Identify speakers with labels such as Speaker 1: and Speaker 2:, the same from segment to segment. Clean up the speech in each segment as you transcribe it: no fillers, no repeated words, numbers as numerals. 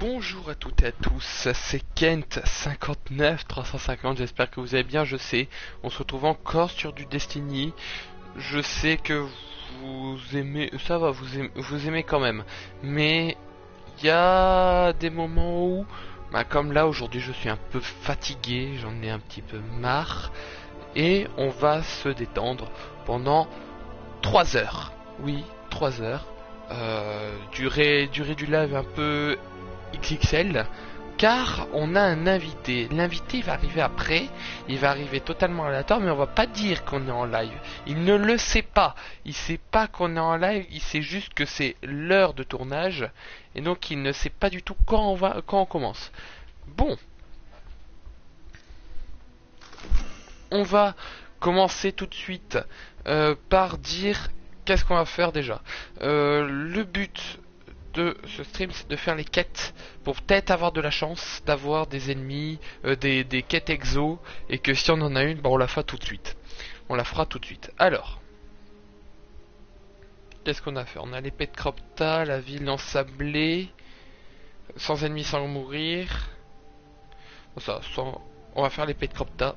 Speaker 1: Bonjour à toutes et à tous, c'est Kent59350, j'espère que vous allez bien, je sais, on se retrouve encore sur du Destiny, je sais que vous aimez, ça va, vous aimez quand même, mais il y a des moments où, comme là aujourd'hui je suis un peu fatigué, j'en ai un petit peu marre, et on va se détendre pendant 3 heures, oui, 3 heures, durée du live un peu XXL, car on a un invité. L'invité va arriver après, il va arriver totalement aléatoire, mais on va pas dire qu'on est en live. Il ne le sait pas, il sait pas qu'on est en live, il sait juste que c'est l'heure de tournage, et donc il ne sait pas du tout quand on commence. Bon, on va commencer tout de suite par dire qu'est-ce qu'on va faire déjà. Le but de ce stream, c'est de faire les quêtes pour peut-être avoir de la chance d'avoir des ennemis, des quêtes exo, et que si on en a une, on la fera tout de suite. On la fera tout de suite. Alors, qu'est-ce qu'on a fait? On a l'épée de Cropta, la ville ensablée, sans ennemis sans mourir. On va faire l'épée de Cropta.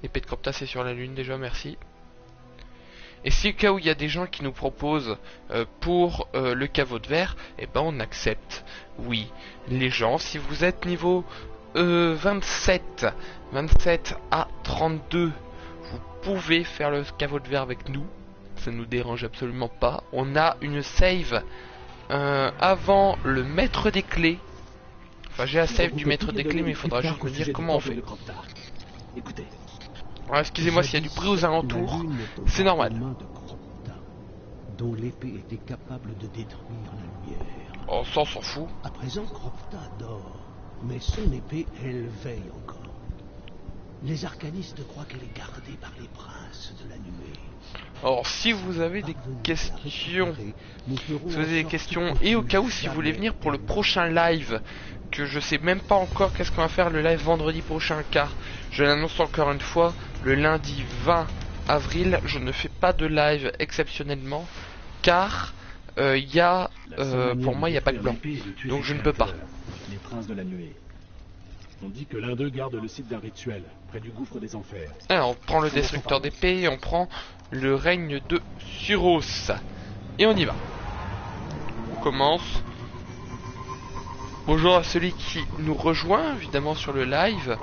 Speaker 1: L'épée de Cropta, c'est sur la lune déjà, merci. Et si au cas où il y a des gens qui nous proposent pour le caveau de verre, eh ben on accepte. Oui, les gens, si vous êtes niveau 27 à 32, vous pouvez faire le caveau de verre avec nous. Ça nous dérange absolument pas. On a une save avant le maître des clés. Enfin, j'ai la save du maître des clés, mais il faudra juste me dire comment on fait.
Speaker 2: Écoutez.
Speaker 1: Alors, excusez-moi s'il y a du bruit aux alentours, c'est normal.
Speaker 2: Dont l'épée était capable de détruire la lumière.
Speaker 1: Oh, ça on s'en fout.
Speaker 2: À présent, Cropta dort, mais son épée, elle veille encore. Les arcanistes croient qu'elle est gardée par les princes de la nuée.
Speaker 1: Alors, si vous avez des questions, et au cas où si vous voulez venir pour le prochain live, que je sais même pas encore qu'est-ce qu'on va faire le live vendredi prochain, car je l'annonce encore une fois, le lundi 20 avril, je ne fais pas de live exceptionnellement, car pour moi il n'y a pas de blanc, donc je ne peux pas.
Speaker 3: Les princes de la nuée. On dit que l'un d'eux garde le site d'un rituel, près du gouffre des enfers.
Speaker 1: Alors, on prend le destructeur d'épée et on prend le règne de Suros. Et on y va. On commence. Bonjour à celui qui nous rejoint, évidemment, sur le live.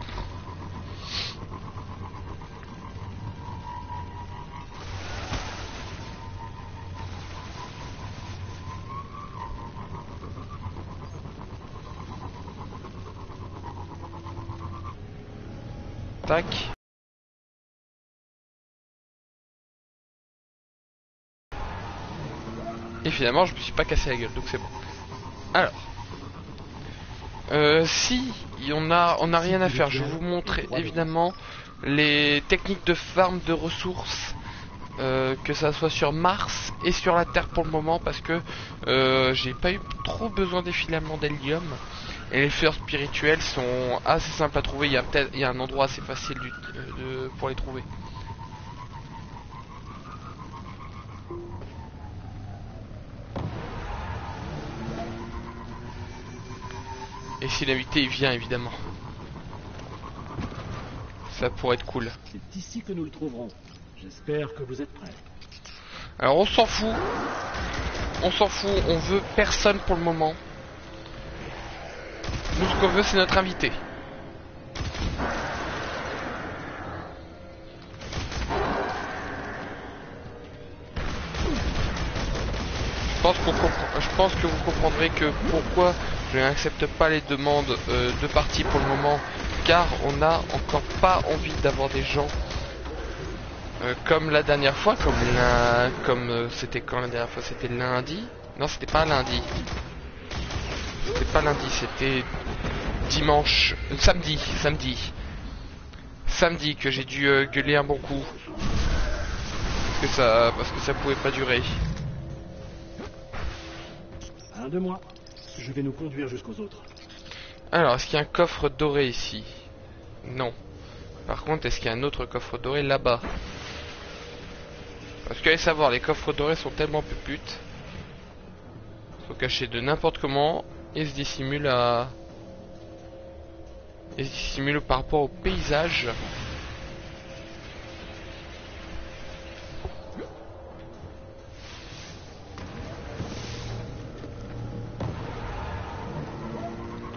Speaker 1: Tac. Et finalement, je me suis pas cassé la gueule, donc c'est bon. Alors, si on a rien à faire, je vais vous montrer évidemment les techniques de farm de ressources, que ça soit sur Mars et sur la Terre pour le moment, parce que j'ai pas eu trop besoin des filaments d'hélium. Et les fleurs spirituelles sont assez simples à trouver. Il y a un endroit assez facile pour les trouver. Et si l'invité il vient évidemment, ça pourrait être cool.
Speaker 3: C'est ici que nous le trouverons. J'espère que vous êtes prêts.
Speaker 1: Alors on s'en fout. On veut personne pour le moment. Nous, ce qu'on veut, c'est notre invité. Je pense que vous comprendrez que pourquoi je n'accepte pas les demandes de partie pour le moment, car on n'a encore pas envie d'avoir des gens comme la dernière fois, c'était quand la dernière fois, c'était lundi. Non, c'était pas lundi. C'était pas lundi, c'était dimanche, samedi que j'ai dû gueuler un bon coup parce que ça pouvait pas durer.
Speaker 3: Un de moi. Je vais nous conduire jusqu'aux autres.
Speaker 1: Alors, est-ce qu'il y a un coffre doré ici? Non. Par contre, est-ce qu'il y a un autre coffre doré là-bas? Parce que allez savoir, les coffres dorés sont tellement puputes. Faut cacher de n'importe comment et se dissimule à... Et se dissimule par rapport au paysage.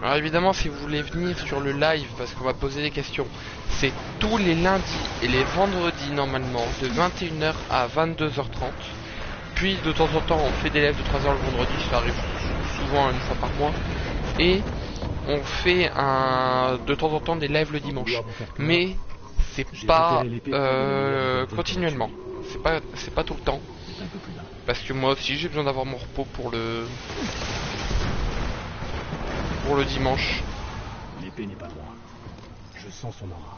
Speaker 1: Alors évidemment, si vous voulez venir sur le live, parce qu'on va poser des questions, c'est tous les lundis et les vendredis normalement, de 21h à 22h30. Puis de temps en temps, on fait des lives de 3h le vendredi, ça arrive souvent une fois par mois. Et on fait de temps en temps des lives le dimanche. Mais c'est pas continuellement. C'est pas tout le temps. Parce que moi aussi j'ai besoin d'avoir mon repos pour le dimanche.
Speaker 3: L'épée n'est pas loin. Je sens son aura.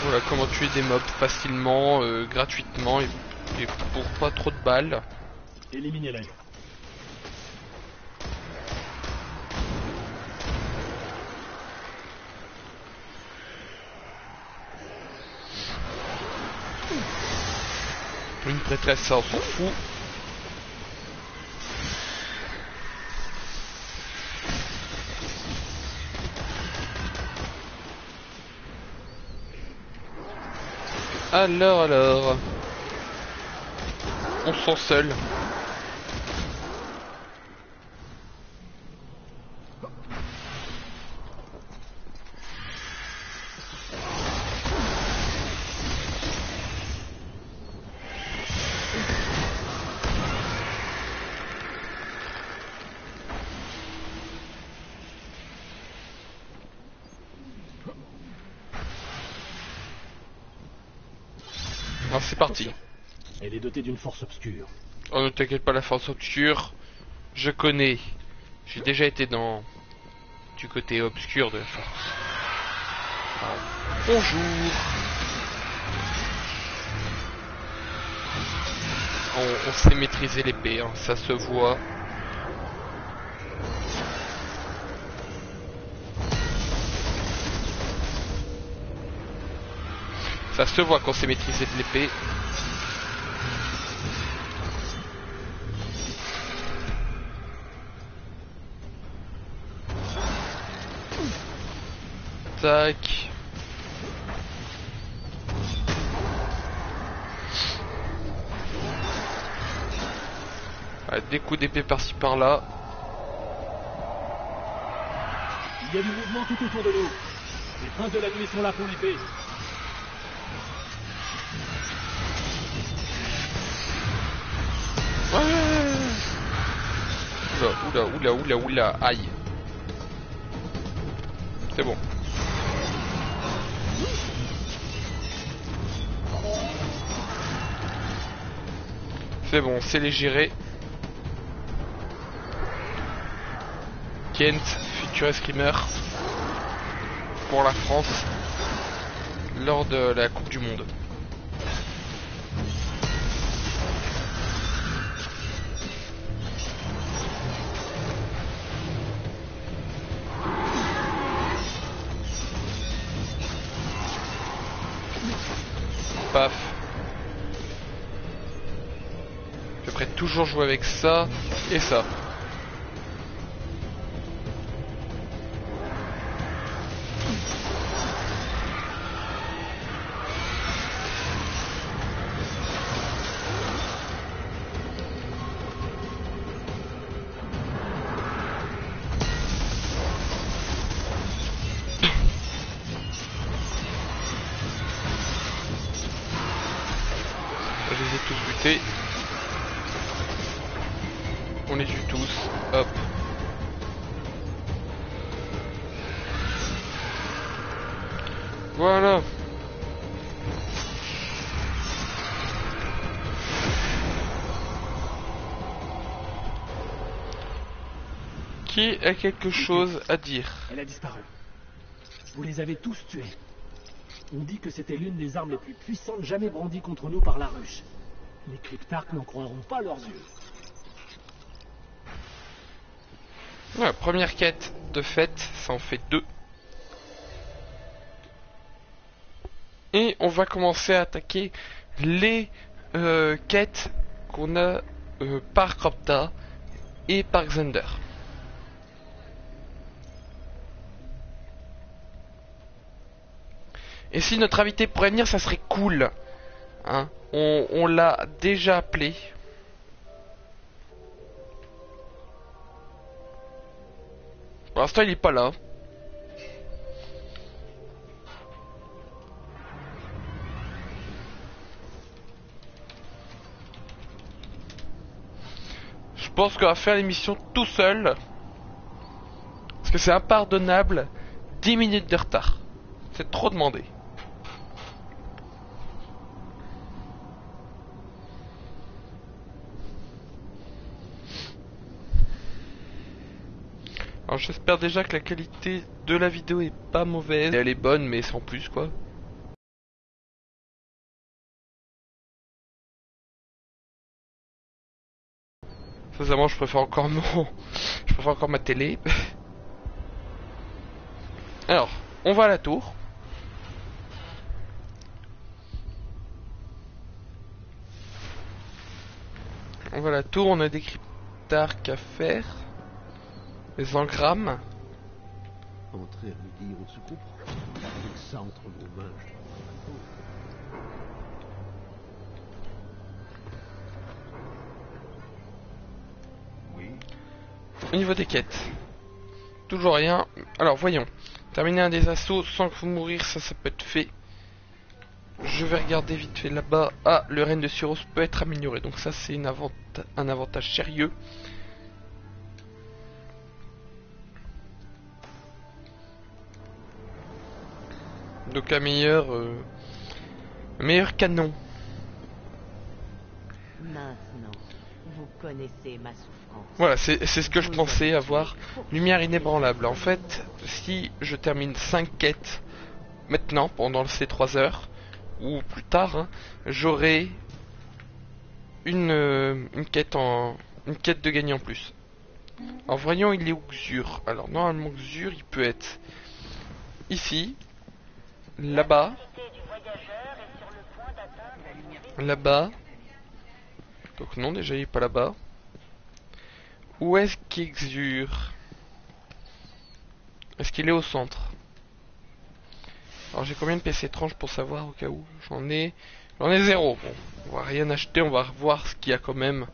Speaker 1: Voilà comment tuer des mobs facilement, gratuitement et pour pas trop de balles.
Speaker 3: Éliminez-les.
Speaker 1: Une prêtresse, ça on s'en fout. Alors, on se sent seul. Alors c'est parti.
Speaker 3: Elle est dotée d'une force obscure.
Speaker 1: Oh ne t'inquiète pas, la force obscure, je connais. J'ai déjà été du côté obscur de la force. Bonjour. On sait maîtriser l'épée, hein, ça se voit. Ça se voit qu'on sait maîtriser de l'épée. Tac. Ouais, des coups d'épée par-ci par-là.
Speaker 3: Il y a du mouvement tout autour de nous. Les princes de la nuit sont là pour l'épée.
Speaker 1: Ouais. Oula, aïe. C'est bon. C'est bon, c'est les gérer. Kent, futur escrimeur pour la France lors de la Coupe du Monde. Paf. Je devrais toujours jouer avec ça et ça. Je les ai tous butés. On les tue tous. Hop. Voilà. Qui a quelque chose à dire?
Speaker 3: Elle a disparu. Vous les avez tous tués. On dit que c'était l'une des armes les plus puissantes jamais brandies contre nous par la ruche. Les cryptarques n'en croiront pas leurs yeux.
Speaker 1: Ouais, première quête de fête, ça en fait 2. Et on va commencer à attaquer les quêtes qu'on a par Cropta et par Xander. Et si notre invité pourrait venir, ça serait cool. Hein, on l'a déjà appelé. Pour l'instant, il est pas là. Je pense qu'on va faire l'émission tout seul. Parce que c'est impardonnable. 10 minutes de retard. C'est trop demandé. Alors j'espère déjà que la qualité de la vidéo est pas mauvaise. Elle est bonne mais sans plus quoi. Sincèrement je préfère encore je préfère encore ma télé. Alors, on va à la tour. On va à la tour, on a des cryptarques à faire. Les engrammes.
Speaker 2: Entrer à midi, on se comprend. Avec ça entre nos mains, je crois.
Speaker 4: Oui.
Speaker 1: Au niveau des quêtes. Toujours rien. Alors voyons. Terminer un des assauts sans mourir, ça peut être fait. Je vais regarder vite fait là-bas. Ah, le règne de Suros peut être amélioré. Donc ça c'est un avantage sérieux. Donc un meilleur canon.
Speaker 5: Maintenant, vous connaissez ma souffrance.
Speaker 1: Voilà, c'est ce que je pensais avoir. Lumière inébranlable. En fait, si je termine 5 quêtes maintenant, pendant ces 3 heures, ou plus tard, hein, j'aurai une quête de gagner en plus. En voyant, il est où Xur? Alors normalement Xur, il peut être ici, là-bas, là-bas. Donc non, déjà il est pas là-bas. Où est-ce qu'il est Xur? Est-ce qu'il est au centre? Alors j'ai combien de pièces étranges pour savoir au cas où? J'en ai 0. Bon, on va rien acheter, on va voir ce qu'il y a quand même.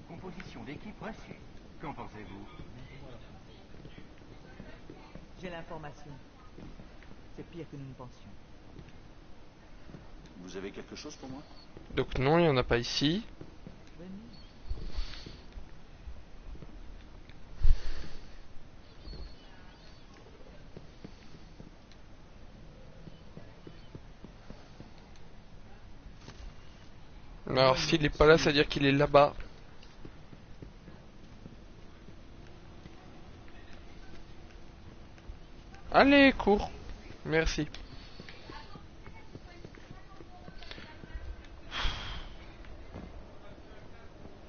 Speaker 4: Composition d'équipe reçue. Qu'en pensez-vous?
Speaker 5: J'ai l'information. C'est pire que nous ne pensions.
Speaker 4: Vous avez quelque chose pour moi?
Speaker 1: Donc non, il n'y en a pas ici.
Speaker 5: Venez.
Speaker 1: Alors s'il n'est pas là, ça veut dire qu'il est là-bas. Allez, cours. Merci.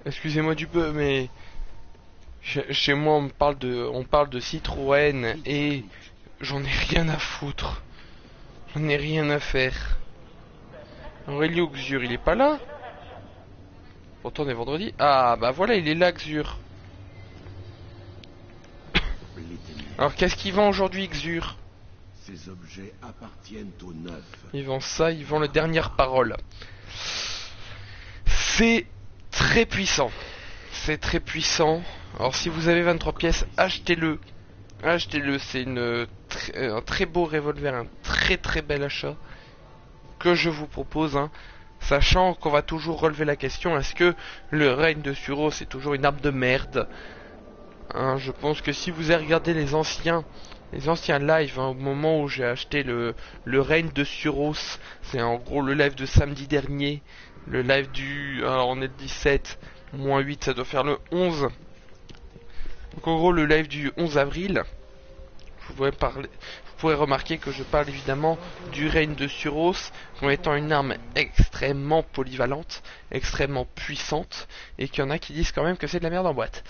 Speaker 1: Excusez-moi du peu, mais chez moi on parle de Citroën et j'en ai rien à foutre. J'en ai rien à faire. Aurelio Xur, il est pas là? Pourtant on est vendredi. Ah bah voilà, il est là Xur. Alors qu'est-ce qu'il vend aujourd'hui Xur?
Speaker 2: Ces objets appartiennent au neuf.
Speaker 1: Il vend ça, il vend la dernière parole. C'est très puissant. C'est très puissant. Alors si vous avez 23 pièces, achetez-le. Achetez-le, c'est un très beau revolver, un très bel achat que je vous propose, hein. Sachant qu'on va toujours relever la question, est-ce que le règne de Suros c'est toujours une arme de merde, hein? Je pense que si vous avez regardé les anciens lives, hein, au moment où j'ai acheté le règne de Suros, c'est en gros le live de samedi dernier, le live du... alors on est le 17, moins 8, ça doit faire le 11. Donc en gros le live du 11 avril, je pourrez remarquer que je parle évidemment du règne de Suros comme étant une arme extrêmement polyvalente, extrêmement puissante, et qu'il y en a qui disent quand même que c'est de la merde en boîte.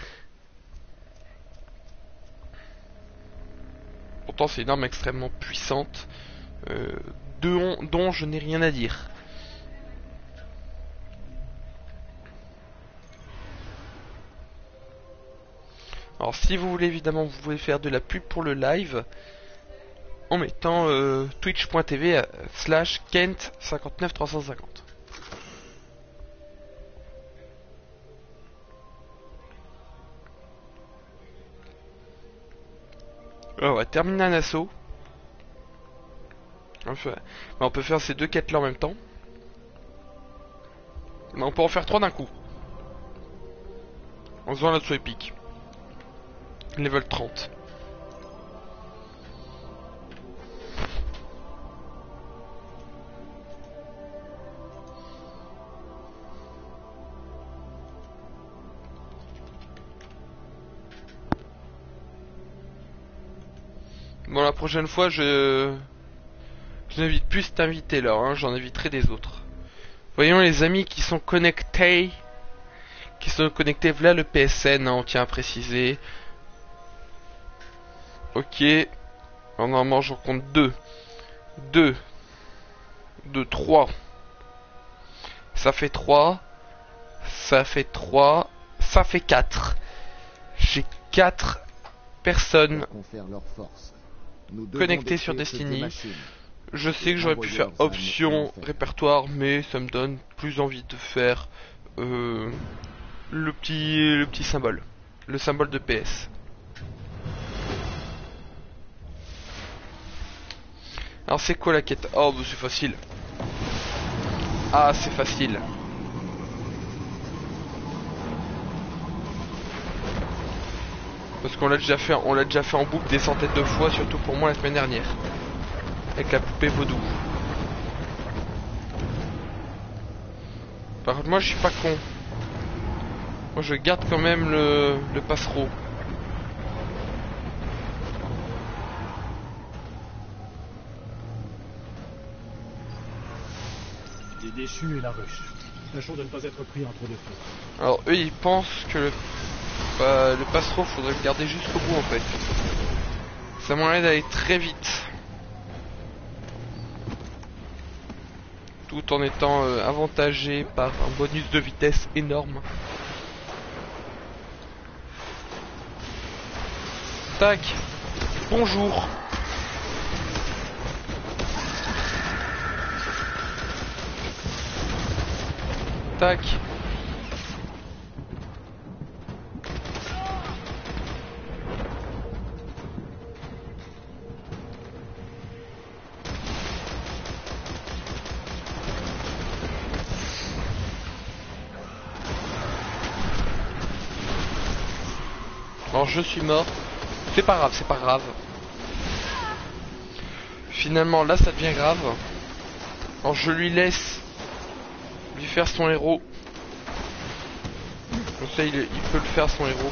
Speaker 1: Pourtant c'est une arme extrêmement puissante, dont je n'ai rien à dire. Alors si vous voulez évidemment, vous pouvez faire de la pub pour le live en mettant twitch.tv/Kent59350. Alors, on va terminer un assaut. On peut faire ces deux quêtes là en même temps. Mais on peut en faire 3 d'un coup. En faisant l'assaut épique. Level 30. Bon, la prochaine fois, je n'invite plus cet invité là, hein, j'en inviterai des autres. Voyons les amis qui sont connectés. Voilà le PSN, hein, on tient à préciser. Ok. Normalement, j'en compte 2. 3. Ça fait 3. Ça fait 3. Ça fait 4. J'ai 4 personnes connectées sur Destiny. Je sais que j'aurais pu faire option répertoire, mais ça me donne plus envie de faire le petit symbole. Le symbole de PS. Alors c'est quoi la quête? Oh bah c'est facile. Ah c'est facile. Parce qu'on l'a déjà fait en boucle des centaines de fois, surtout pour moi la semaine dernière. Avec la poupée vaudou. Par contre moi je suis pas con. Moi je garde quand même le passereau.
Speaker 3: Les déchus et la ruche. Tâchons de ne pas être pris entre deux feux.
Speaker 1: Alors eux ils pensent que le passereau faudrait le garder jusqu'au bout en fait. Ça m'enlève d'aller très vite. Tout en étant avantagé par un bonus de vitesse énorme. Tac. Bonjour. Tac. Alors je suis mort. C'est pas grave, c'est pas grave. Finalement là ça devient grave. Alors je lui laisse lui faire son héros. Comme ça il peut le faire son héros.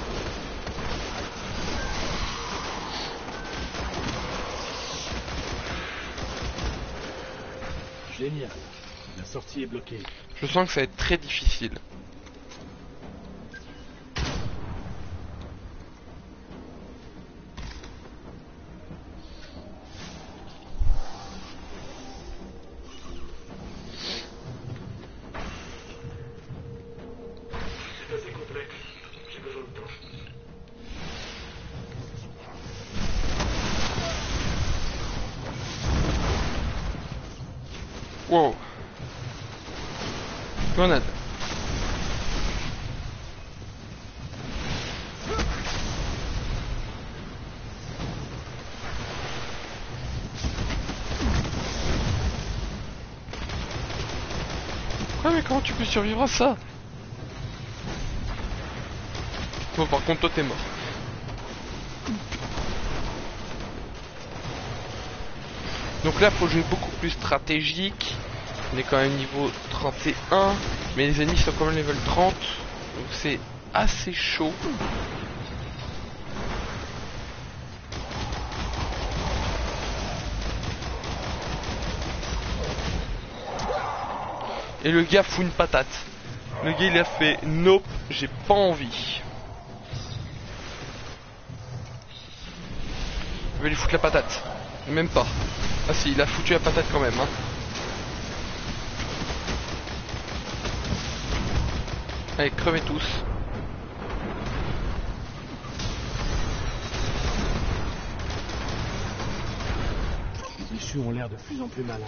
Speaker 3: Génial. La sortie est bloquée.
Speaker 1: Je sens que ça va être très difficile. Wow. Grenade. Ouais mais comment tu peux survivre à ça? Bon par contre toi t'es mort. Donc là faut jouer beaucoup plus stratégique. On est quand même niveau 31, mais les ennemis sont quand même level 30, donc c'est assez chaud. Et le gars fout une patate. Le gars il a fait nope, j'ai pas envie. Je vais lui foutre la patate. Même pas. Ah si, il a foutu la patate quand même. Hein. Allez, crevez tous.
Speaker 3: Les Shu ont l'air de plus en plus malins.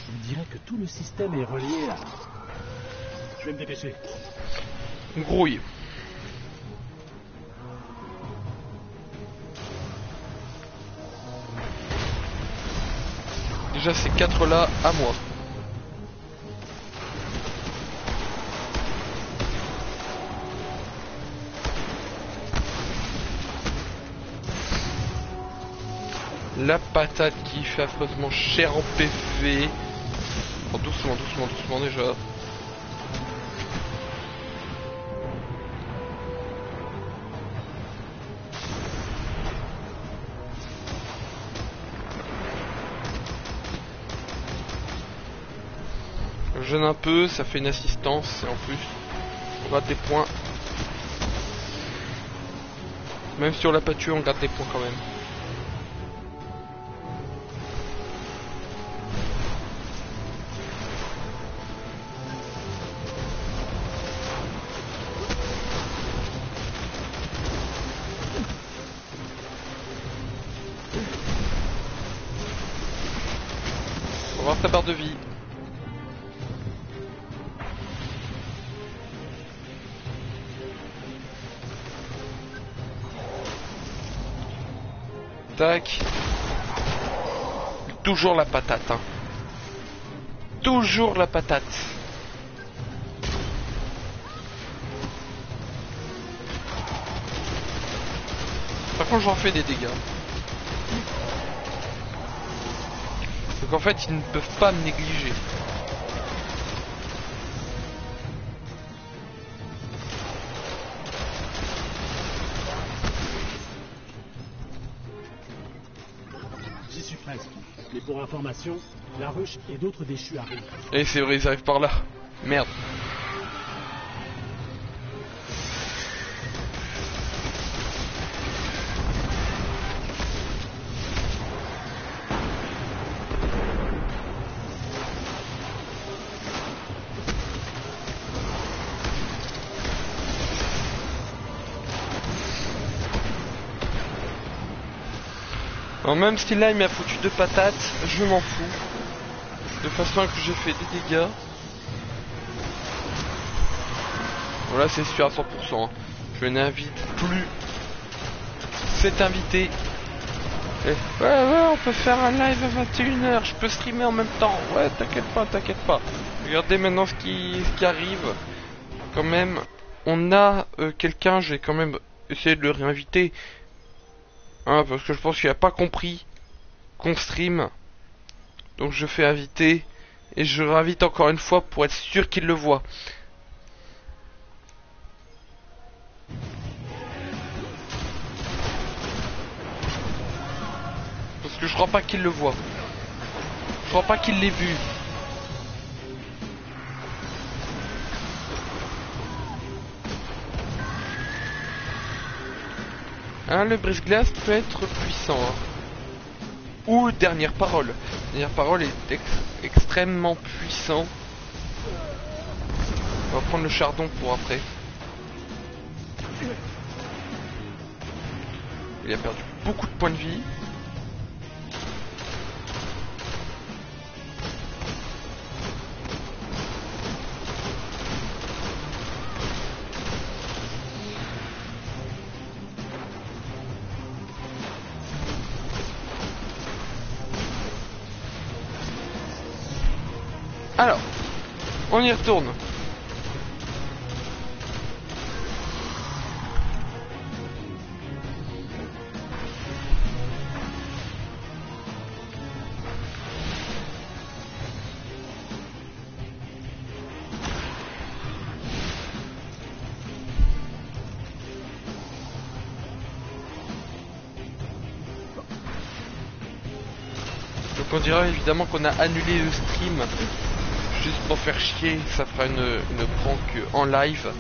Speaker 3: Je dirais que tout le système est relié à... Je vais me dépêcher.
Speaker 1: Grouille. Déjà ces 4 là à moi. La patate qui fait affreusement cher en PV. Oh, doucement, doucement, doucement déjà. Je gêne un peu, ça fait une assistance et en plus on gratte des points. Même si on l'a pas tué, on gratte des points quand même. On va voir ta barre de vie. Tac. Toujours la patate. Hein. Toujours la patate. Par contre j'en fais des dégâts. Donc en fait ils ne peuvent pas me négliger.
Speaker 3: J'y suis presque. Mais pour information, la ruche et d'autres déchus arrivent.
Speaker 1: Et c'est vrai, ils arrivent par là. Merde. Alors même si là il m'a foutu 2 patates, je m'en fous. De façon que j'ai fait des dégâts. Voilà, c'est sûr à 100%. Je n'invite plus cet invité. Et, ouais, on peut faire un live à 21h, je peux streamer en même temps. Ouais, t'inquiète pas, t'inquiète pas. Regardez maintenant ce qui arrive. Quand même, on a quelqu'un, je vais quand même essayer de le réinviter. Hein, parce que je pense qu'il a pas compris qu'on stream. Donc je fais inviter. Et je réinvite encore une fois pour être sûr qu'il le voit. Parce que je crois pas qu'il le voit. Je crois pas qu'il l'ait vu. Hein, le brise-glace peut être puissant. Hein. Ou dernière parole. Dernière parole est extrêmement puissant. On va prendre le chardon pour après. Il a perdu beaucoup de points de vie. Alors, on y retourne. Donc on dirait évidemment qu'on a annulé le stream juste pour faire chier, ça fera une prank en live,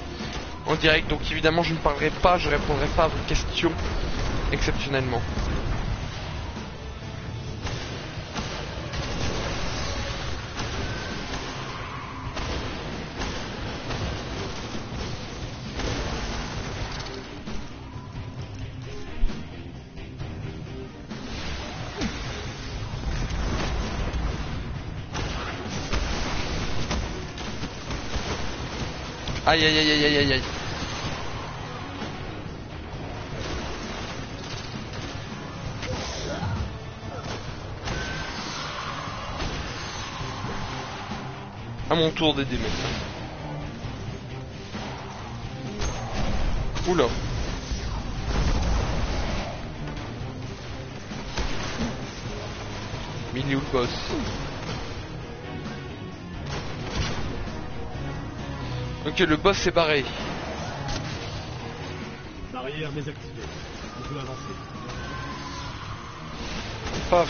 Speaker 1: en direct. Donc évidemment je ne parlerai pas, je répondrai pas à vos questions, exceptionnellement. Aïe aïe aïe aïe aïe aïe aïe. À mon tour d'aider maintenant. Oula. Milieu le boss. Ok, le boss s'est barré.
Speaker 3: Barrière désactivée. On peut avancer.
Speaker 1: Paf.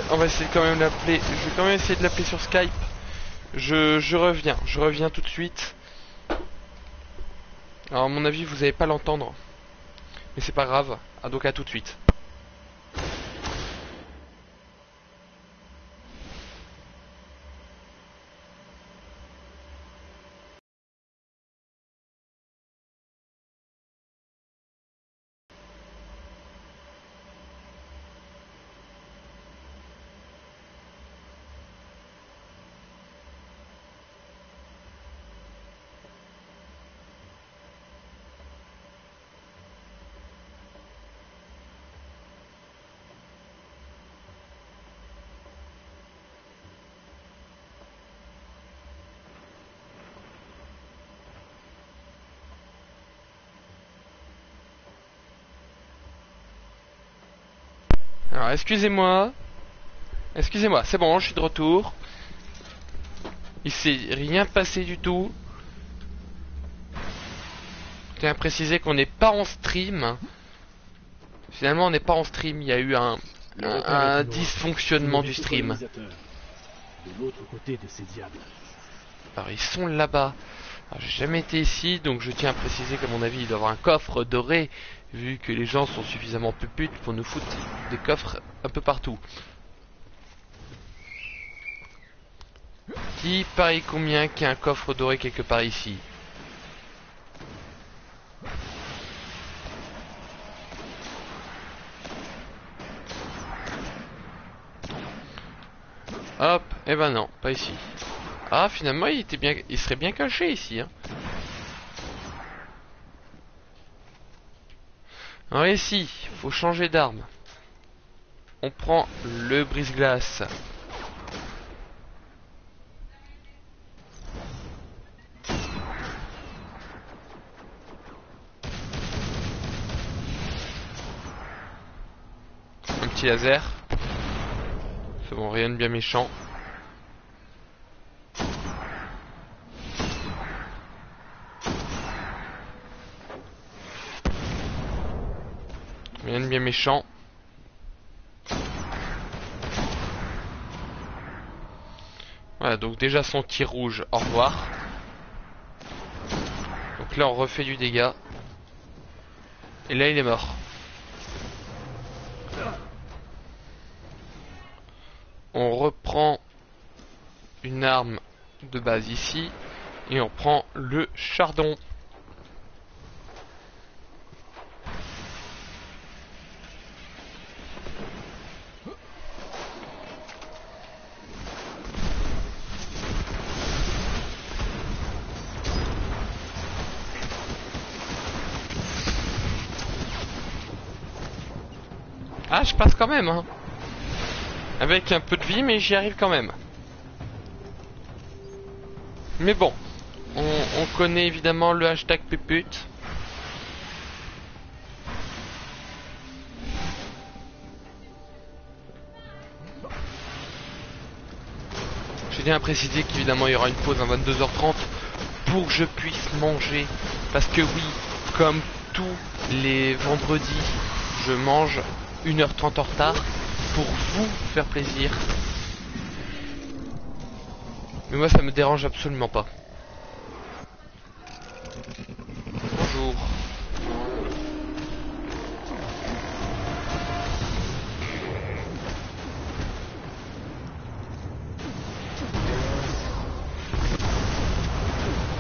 Speaker 1: On va essayer de quand même l'appeler. Je vais quand même essayer de l'appeler sur Skype. Je reviens tout de suite. Alors à mon avis vous n'allez pas l'entendre. Mais c'est pas grave. Ah, donc à tout de suite. Alors excusez-moi. Excusez-moi, c'est bon, je suis de retour. Il s'est rien passé du tout. Je tiens à préciser qu'on n'est pas en stream. Finalement on n'est pas en stream, il y a eu un dysfonctionnement du stream.
Speaker 3: De l'autre côté de ces diables.
Speaker 1: Alors ils sont là-bas. Alors, j'ai jamais été ici, donc je tiens à préciser qu'à mon avis il doit y avoir un coffre doré, vu que les gens sont suffisamment putes pour nous foutre des coffres un peu partout. Qui parie combien qu'il y a un coffre doré quelque part ici? Hop, et ben non, pas ici. Ah, finalement il serait bien caché ici, hein. Alors ici, faut changer d'arme. On prend le brise-glace. Un petit laser. C'est bon, rien de bien méchant. Rien de bien méchant. Voilà, donc déjà son tir rouge, au revoir. Donc là on refait du dégât. Et là il est mort. On reprend une arme de base ici. Et on prend le chardon. Ah, je passe quand même, hein. Avec un peu de vie, mais j'y arrive quand même. Mais bon, on connaît évidemment le hashtag pépute. Je tiens à préciser qu'évidemment il y aura une pause à 22h30 pour que je puisse manger. Parce que oui, comme tous les vendredis, je mange 1h30 en retard pour vous faire plaisir. Mais moi ça me dérange absolument pas. Bonjour.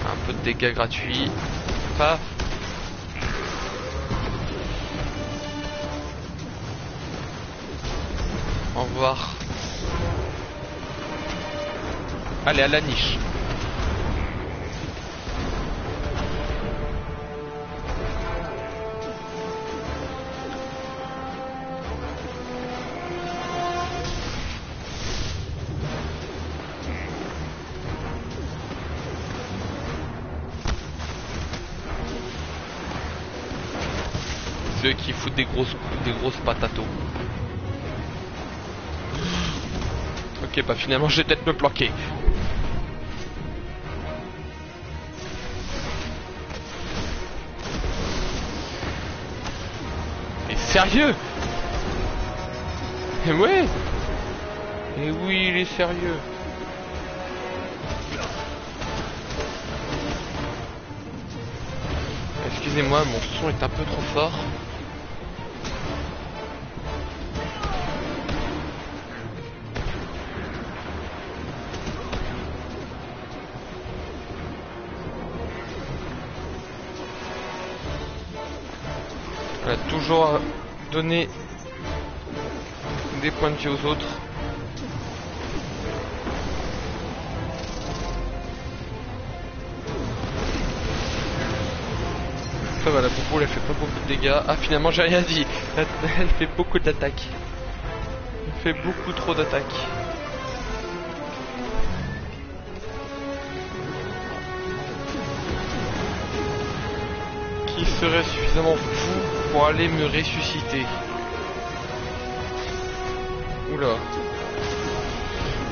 Speaker 1: Un peu de dégâts gratuits. Paf. Au revoir. Allez, à la niche. Ceux qui foutent des grosses patatos. Ok, bah finalement je vais peut-être me planquer. Mais sérieux? Et ouais. Et oui, il est sérieux. Excusez-moi, mon son est un peu trop fort. Voilà, toujours donner des points de vie aux autres. Ça va, la boubou elle fait pas beaucoup de dégâts. Ah, finalement j'ai rien dit. Elle fait beaucoup d'attaques. Elle fait beaucoup trop d'attaques. Qui serait suffisamment fou pour aller me ressusciter? Oula.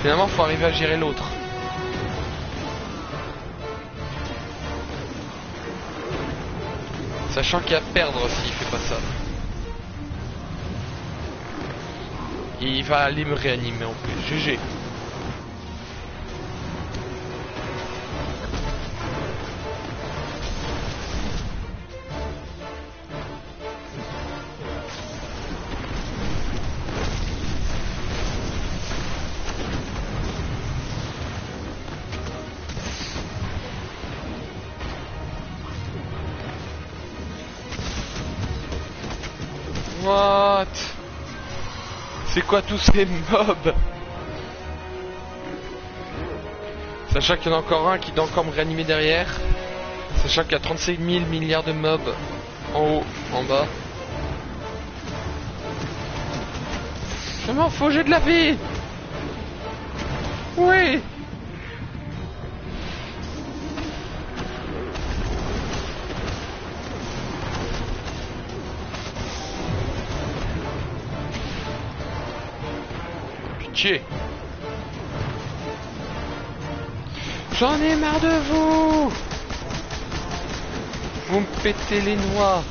Speaker 1: Finalement faut arriver à gérer l'autre. Sachant qu'il y a à perdre s'il fait pas ça. Et il va aller me réanimer en plus. GG. What? C'est quoi tous ces mobs? Sachant qu'il y en a encore un qui doit encore me réanimer derrière. Sachant qu'il y a 35 000 milliards de mobs en haut, en bas. Je m'en fous, j'ai de la vie. Oui. J'en ai marre de vous. Vous me pétez les noix.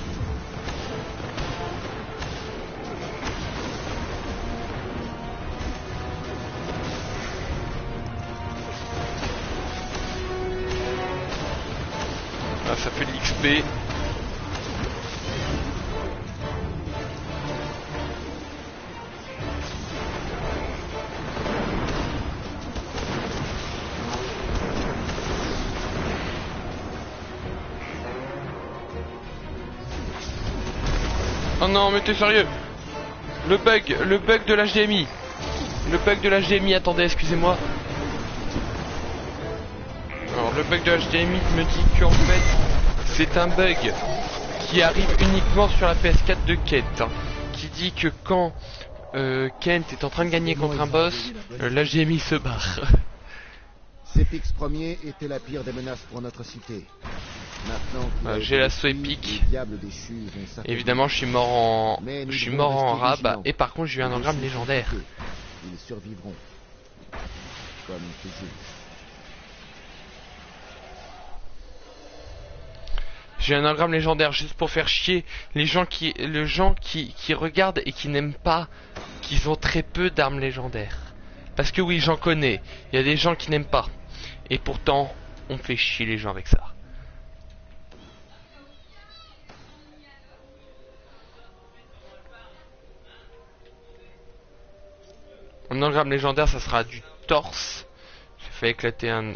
Speaker 1: Ah, ça fait de l'XP. Oh non, mais t'es sérieux? Le bug de l'HDMI. Le bug de l'HDMI, attendez, excusez-moi. Alors, le bug de l'HDMI me dit qu'en fait, c'est un bug qui arrive uniquement sur la PS4 de Kate, hein, qui dit que quand Kent est en train de gagner contre un boss, la GMI se barre.
Speaker 6: Cépix Ier était la pire des menaces pour notre cité. Maintenant,
Speaker 1: j'ai l'assaut épique. Évidemment, je suis mort en rab. Et par contre, j'ai eu un engramme légendaire.
Speaker 6: Ils survivront. Comme toujours.
Speaker 1: J'ai un engramme légendaire juste pour faire chier les gens qui regardent et qui n'aiment pas qu'ils ont très peu d'armes légendaires. Parce que oui, j'en connais. Il y a des gens qui n'aiment pas. Et pourtant, on fait chier les gens avec ça. Un engramme légendaire, ça sera du torse. J'ai fait éclater un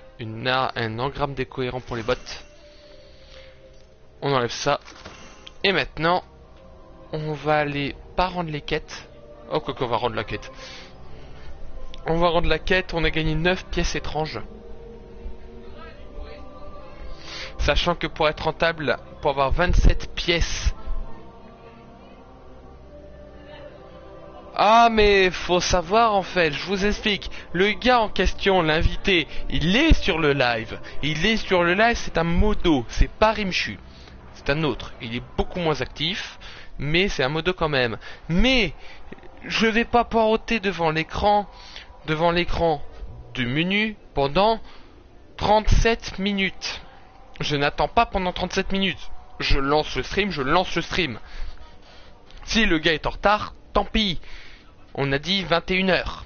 Speaker 1: engramme décohérent pour les bottes. On enlève ça. Et maintenant, on va aller pas rendre les quêtes. Oh, quoi qu'on va rendre la quête. On va rendre la quête. On a gagné 9 pièces étranges. Sachant que pour être rentable, pour avoir 27 pièces. Ah mais faut savoir en fait, je vous explique. Le gars en question, l'invité, il est sur le live. Il est sur le live, c'est un modo, c'est pas Rimchu. C'est un autre, il est beaucoup moins actif, mais c'est un modo quand même. Mais je vais pas poireauter devant l'écran du menu pendant 37 minutes. Je n'attends pas pendant 37 minutes. Je lance le stream. Si le gars est en retard, tant pis. On a dit 21h.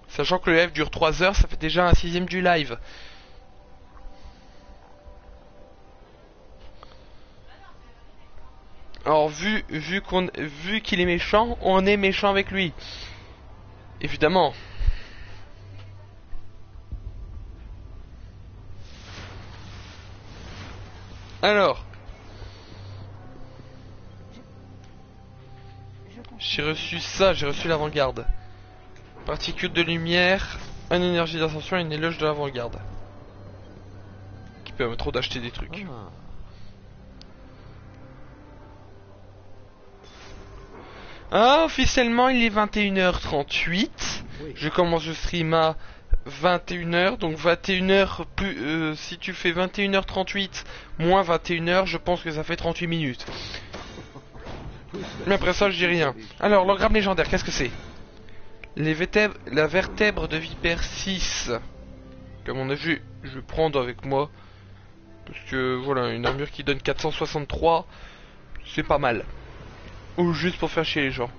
Speaker 1: Sachant que le live dure 3 heures, ça fait déjà un 6ème du live. Alors vu qu'il est méchant, on est méchant avec lui. Évidemment. Alors. J'ai reçu ça, j'ai reçu l'avant-garde. Particules de lumière, une énergie d'ascension et une éloge de l'avant-garde. Qui permettront d'acheter des trucs. Ah, officiellement il est 21h38. Je commence le stream à 21h. Donc 21h plus si tu fais 21h38 moins 21h, je pense que ça fait 38 minutes. Mais après ça je dis rien. Alors l'engramme légendaire, qu'est-ce que c'est? La vertèbre de vipère 6. Comme on a vu, je vais prendre avec moi. Parce que voilà, une armure qui donne 463, c'est pas mal. Ou juste pour faire chier les gens.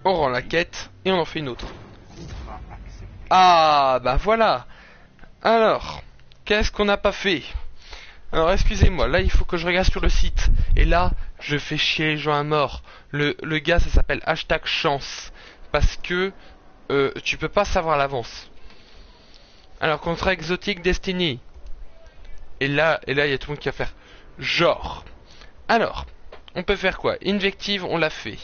Speaker 1: On rend la quête et on en fait une autre. Ah bah voilà. Alors, qu'est-ce qu'on n'a pas fait? Alors excusez-moi, là il faut que je regarde sur le site. Et là, je fais chier les gens à mort. Le gars, ça s'appelle #chance. Parce que tu peux pas savoir à l'avance. Alors, contrat exotique Destiny. Et là, il y a tout le monde qui va faire genre. Alors, on peut faire quoi? Invective, on l'a fait.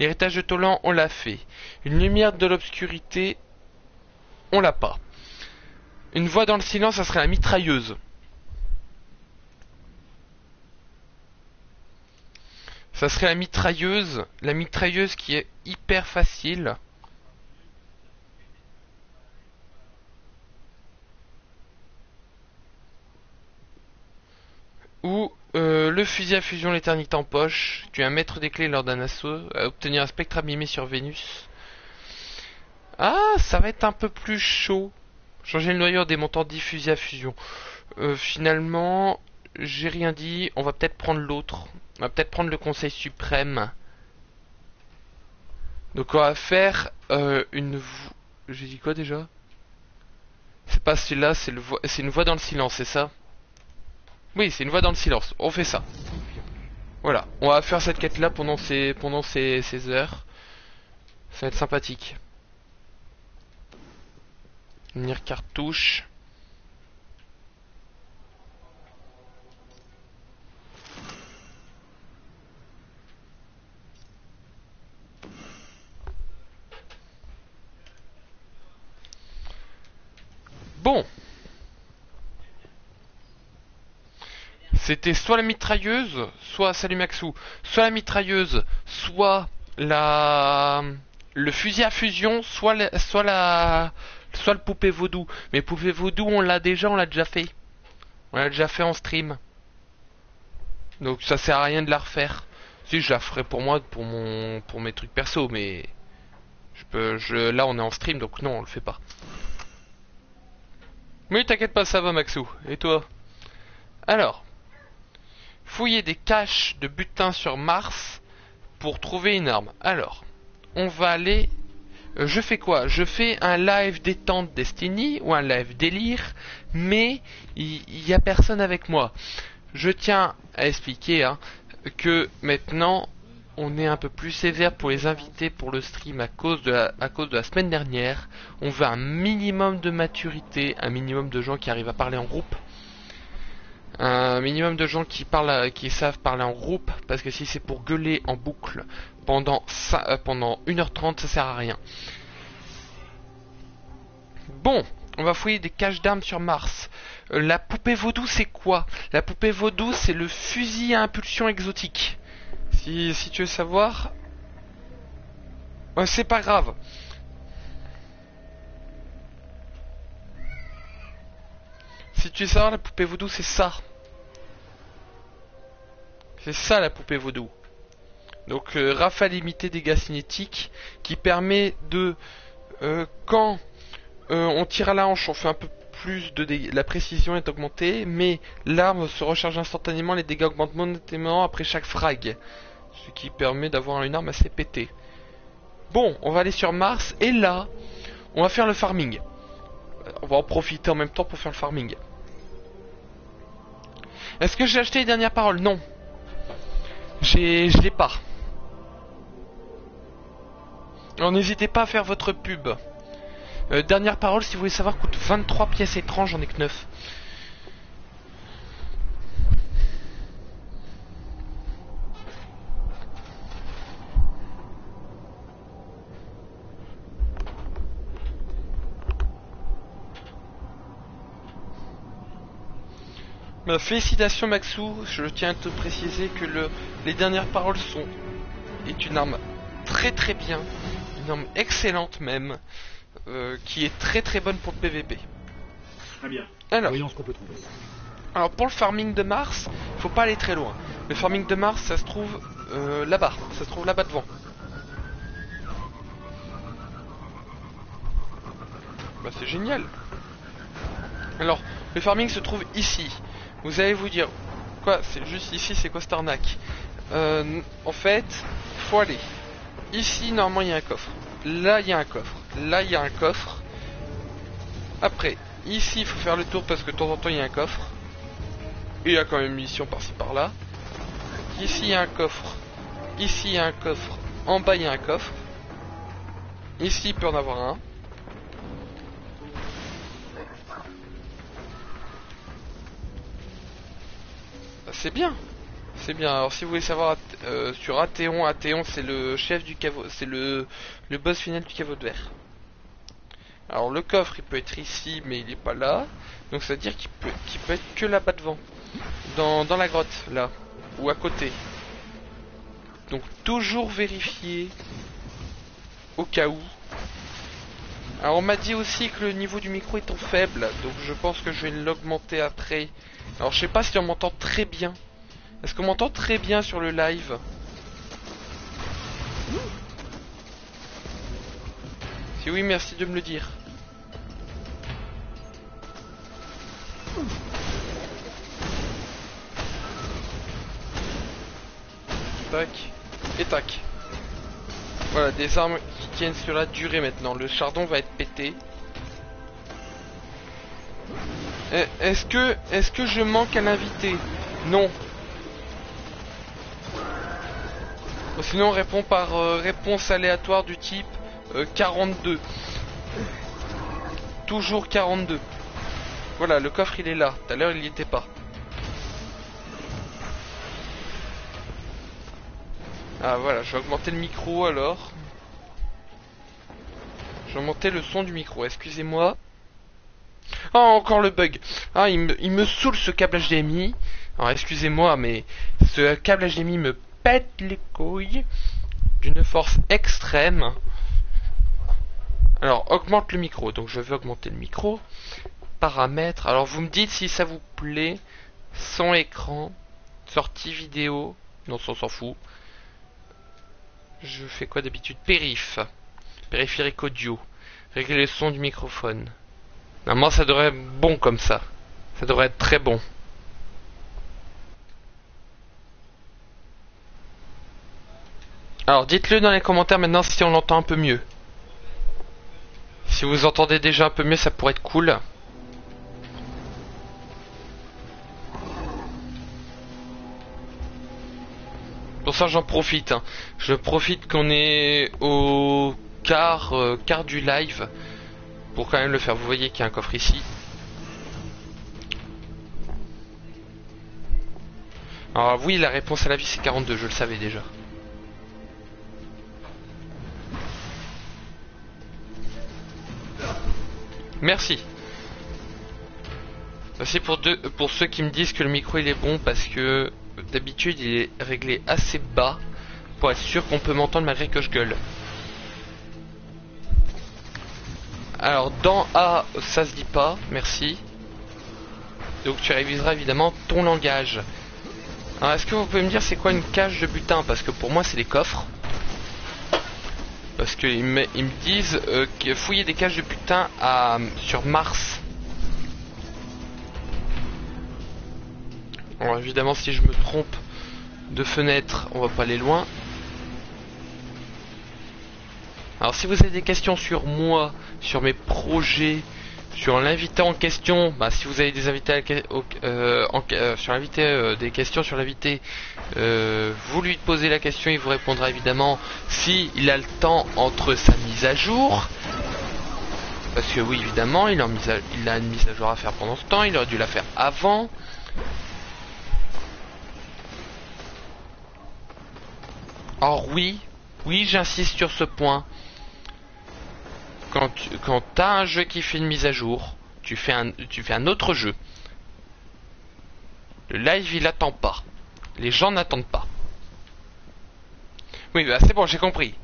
Speaker 1: L'héritage de Tolan, on l'a fait. Une lumière de l'obscurité, on l'a pas. Une voix dans le silence, ça serait la mitrailleuse. Ça serait la mitrailleuse qui est hyper facile. Ou le fusil à fusion l'éternité en poche. Tu es un maître des clés lors d'un assaut. Obtenir un spectre abîmé sur Vénus. Ah, ça va être un peu plus chaud. Changer le noyau des montants 10 fusils à fusion. Finalement, j'ai rien dit. On va peut-être prendre l'autre. On va peut-être prendre le Conseil suprême. Donc on va faire une... J'ai dit quoi déjà? C'est pas celui-là, c'est une voix dans le silence, c'est ça? Oui, c'est une voix dans le silence. On fait ça. Voilà, on va faire cette quête-là pendant ces heures. Ça va être sympathique. Venir cartouche. Bon. C'était soit la mitrailleuse, soit, salut Maxou, soit la mitrailleuse, soit le fusil à fusion, soit le poupée vaudou. Mais poupée vaudou, on l'a déjà fait. On l'a déjà fait en stream. Donc ça sert à rien de la refaire. Si, je la ferai pour moi, pour mes trucs perso, mais là on est en stream, donc non, on le fait pas. Oui, t'inquiète pas, ça va Maxou. Et toi? Alors, fouiller des caches de butin sur Mars pour trouver une arme. Alors, on va aller... je fais quoi? Je fais un live détente Destiny ou un live délire, mais il y a personne avec moi. Je tiens à expliquer que maintenant on est un peu plus sévère pour les invités pour le stream à cause de la semaine dernière. On veut un minimum de maturité, un minimum de gens qui arrivent à parler en groupe. Un minimum de gens qui savent parler en groupe, parce que si c'est pour gueuler en boucle pendant 1h30, ça sert à rien. Bon, on va fouiller des caches d'armes sur Mars. La poupée vaudou, c'est quoi? La poupée vaudou, c'est le fusil à impulsion exotique. Si tu veux savoir... Ouais, c'est pas grave. Si tu veux savoir, la poupée vaudou, c'est ça. C'est ça, la poupée vaudou. Donc, rafale limitée dégâts cinétiques, qui permet de... quand on tire à la hanche, on fait un peu plus de dégâts. La précision est augmentée, mais l'arme se recharge instantanément, les dégâts augmentent monétairement après chaque frag. Ce qui permet d'avoir une arme assez pétée. Bon, on va aller sur Mars, et là, on va faire le farming. On va en profiter en même temps pour faire le farming. Est-ce que j'ai acheté les dernières paroles? Non. Je l'ai pas. Alors n'hésitez pas à faire votre pub. Dernière parole, si vous voulez savoir, coûte 23 pièces étranges, j'en ai que 9. Félicitations Maxou, je tiens à te préciser que les dernières paroles est une arme très très bien, une arme excellente même, qui est très très bonne pour le PVP.
Speaker 3: Très bien.
Speaker 1: Alors,
Speaker 3: voyons ce qu'on peut trouver.
Speaker 1: Alors pour le farming de Mars, faut pas aller très loin. Le farming de Mars, ça se trouve là-bas, ça se trouve là-bas devant. Bah c'est génial. Alors, le farming se trouve ici. Vous allez vous dire, quoi, c'est juste ici, c'est quoi cette arnaque? En fait, faut aller. Ici, normalement, il y a un coffre. Là, il y a un coffre. Là, il y a un coffre. Après, ici, il faut faire le tour parce que de temps en temps, il y a un coffre. Et il y a quand même une mission par-ci, par-là. Ici, il y a un coffre. Ici, il y a un coffre. En bas, il y a un coffre. Ici, il peut en avoir un. C'est bien, c'est bien. Alors si vous voulez savoir sur Athéon, c'est le chef du caveau, c'est le boss final du caveau de verre. Alors le coffre il peut être ici mais il est pas là, donc ça veut dire qu'il peut être que là-bas devant, dans la grotte là, ou à côté. Donc toujours vérifier au cas où. Alors on m'a dit aussi que le niveau du micro est trop faible, donc je pense que je vais l'augmenter après. Alors je sais pas si on m'entend très bien. Est-ce qu'on m'entend très bien sur le live? Si oui, merci de me le dire. Tac. Et tac. Voilà, des armes qui tiennent sur la durée maintenant. Le chardon va être pété. Est-ce que je manque à l'invité? Non. Sinon on répond par réponse aléatoire du type 42. Toujours 42. Voilà, le coffre il est là. Tout à l'heure il n'y était pas. Ah voilà, je vais augmenter le micro alors. Je vais augmenter le son du micro, excusez-moi. Oh, encore le bug. Ah, il me saoule ce câble HDMI. Alors, excusez-moi, mais ce câble HDMI me pète les couilles d'une force extrême. Alors, augmente le micro. Donc, je veux augmenter le micro. Paramètres. Alors, vous me dites si ça vous plaît. Son écran. Sortie vidéo. Non, ça on s'en fout. Je fais quoi d'habitude? Périph. Périphérique audio. Régler le son du microphone. Normalement, ça devrait être bon comme ça. Ça devrait être très bon. Alors, dites-le dans les commentaires maintenant si on l'entend un peu mieux. Si vous entendez déjà un peu mieux, ça pourrait être cool. Pour ça, j'en profite. Hein. Je profite qu'on est au quart du live pour quand même le faire. Vous voyez qu'il y a un coffre ici. Alors oui, la réponse à la vie c'est 42, je le savais déjà. Merci. Merci pour ceux qui me disent que le micro il est bon parce que d'habitude il est réglé assez bas pour être sûr qu'on peut m'entendre malgré que je gueule. Alors dans A ça se dit pas, merci. Donc tu réviseras évidemment ton langage. Alors est-ce que vous pouvez me dire c'est quoi une cage de butin? Parce que pour moi c'est des coffres. Parce qu'ils me disent que fouiller des cages de butin sur Mars. Alors évidemment si je me trompe de fenêtre, on va pas aller loin. Alors si vous avez des questions sur moi, sur mes projets, sur l'invité en question, bah, si vous avez des invités sur l'invité, des questions sur l'invité, vous lui posez la question, il vous répondra évidemment si il a le temps entre sa mise à jour. Parce que oui évidemment il a une mise à jour à faire pendant ce temps, il aurait dû la faire avant. Or oui, j'insiste sur ce point. Quand t'as un jeu qui fait une mise à jour, tu fais un autre jeu. Le live il attend pas. Les gens n'attendent pas. Oui, bah c'est bon, j'ai compris.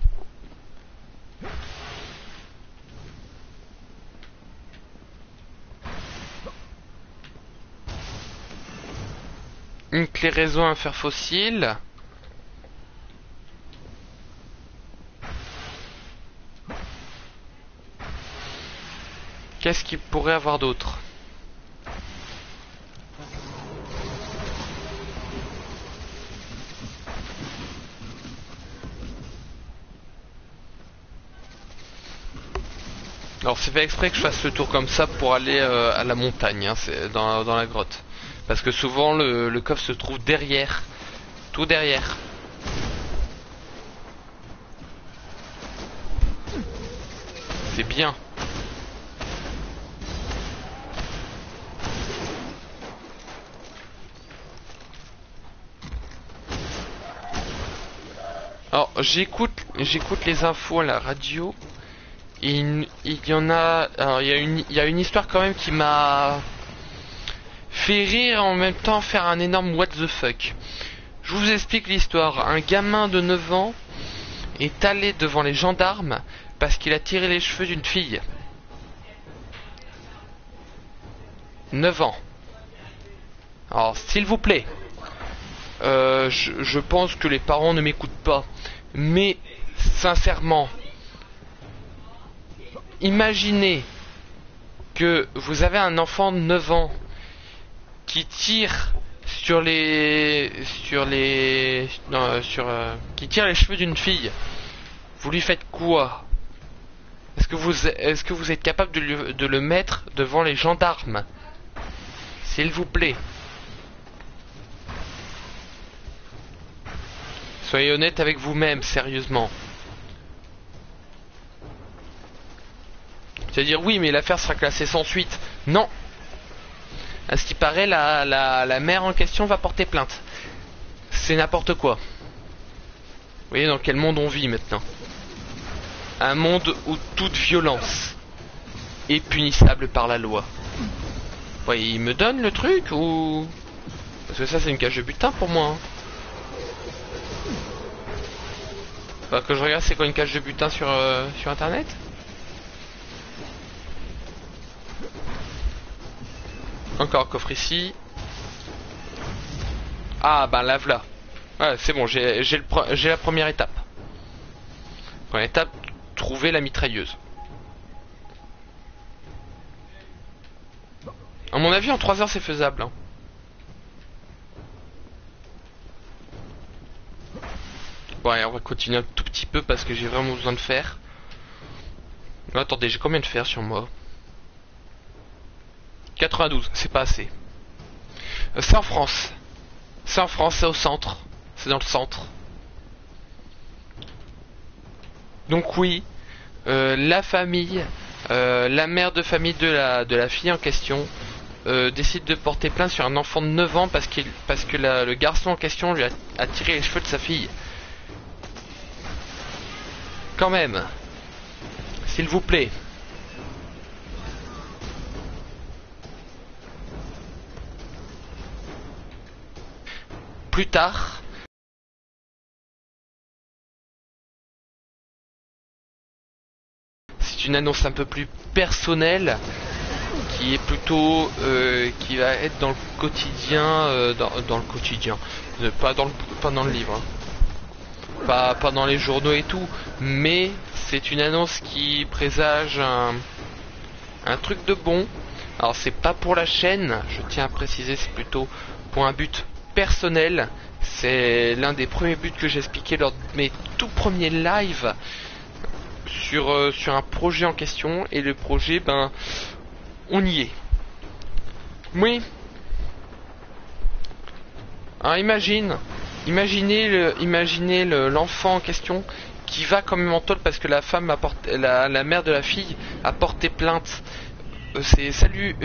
Speaker 1: Une clé réseau, un fer fossile. Qu'est-ce qu'il pourrait avoir d'autre? Alors c'est fait exprès que je fasse le tour comme ça pour aller à la montagne, hein, c'est dans la grotte. Parce que souvent le coffre se trouve derrière. Tout derrière. C'est bien. Alors j'écoute les infos à la radio. Il y en a. Alors il y a une histoire quand même qui m'a fait rire et en même temps faire un énorme what the fuck. Je vous explique l'histoire. Un gamin de 9 ans est allé devant les gendarmes parce qu'il a tiré les cheveux d'une fille. 9 ans. Alors s'il vous plaît. Je pense que les parents ne m'écoutent pas. Mais sincèrement, imaginez que vous avez un enfant de 9 ans qui tire qui tire les cheveux d'une fille. Vous lui faites quoi? Est-ce que vous êtes capable de le mettre devant les gendarmes? S'il vous plaît. Soyez honnête avec vous-même, sérieusement. C'est-à-dire oui, mais l'affaire sera classée sans suite. Non. À ce qui paraît, la mère en question va porter plainte. C'est n'importe quoi. Vous voyez dans quel monde on vit maintenant. Un monde où toute violence est punissable par la loi. Ouais, il me donne le truc ou... Parce que ça c'est une cage de butin pour moi. Hein. Enfin, que je regarde c'est quoi une cage de butin sur internet. Encore un coffre ici. Ah bah là voilà. Ouais, c'est bon, j'ai la première étape. Première étape, trouver la mitrailleuse. À mon avis en 3 heures c'est faisable. Hein. Bon allez, on va continuer un tout petit peu parce que j'ai vraiment besoin de fer. Attendez, j'ai combien de fer sur moi? 92, c'est pas assez. C'est en France. C'est en France, c'est au centre. C'est dans le centre. Donc oui, la famille, la mère de famille de la fille en question décide de porter plainte sur un enfant de 9 ans parce que le garçon en question lui a tiré les cheveux de sa fille. Quand même. S'il vous plaît. Plus tard, c'est une annonce un peu plus personnelle qui est plutôt qui va être dans le quotidien, dans le quotidien, pas dans le livre, hein. Pas dans les journaux et tout, mais c'est une annonce qui présage un truc de bon. Alors c'est pas pour la chaîne, je tiens à préciser, c'est plutôt pour un but personnel. C'est l'un des premiers buts que j'ai expliqué lors de mes tout premiers lives sur un projet en question, et le projet, ben, on y est. Oui. Alors imaginez l'enfant en question qui va quand même en tôle parce que la femme la mère de la fille a porté plainte. C'est salut,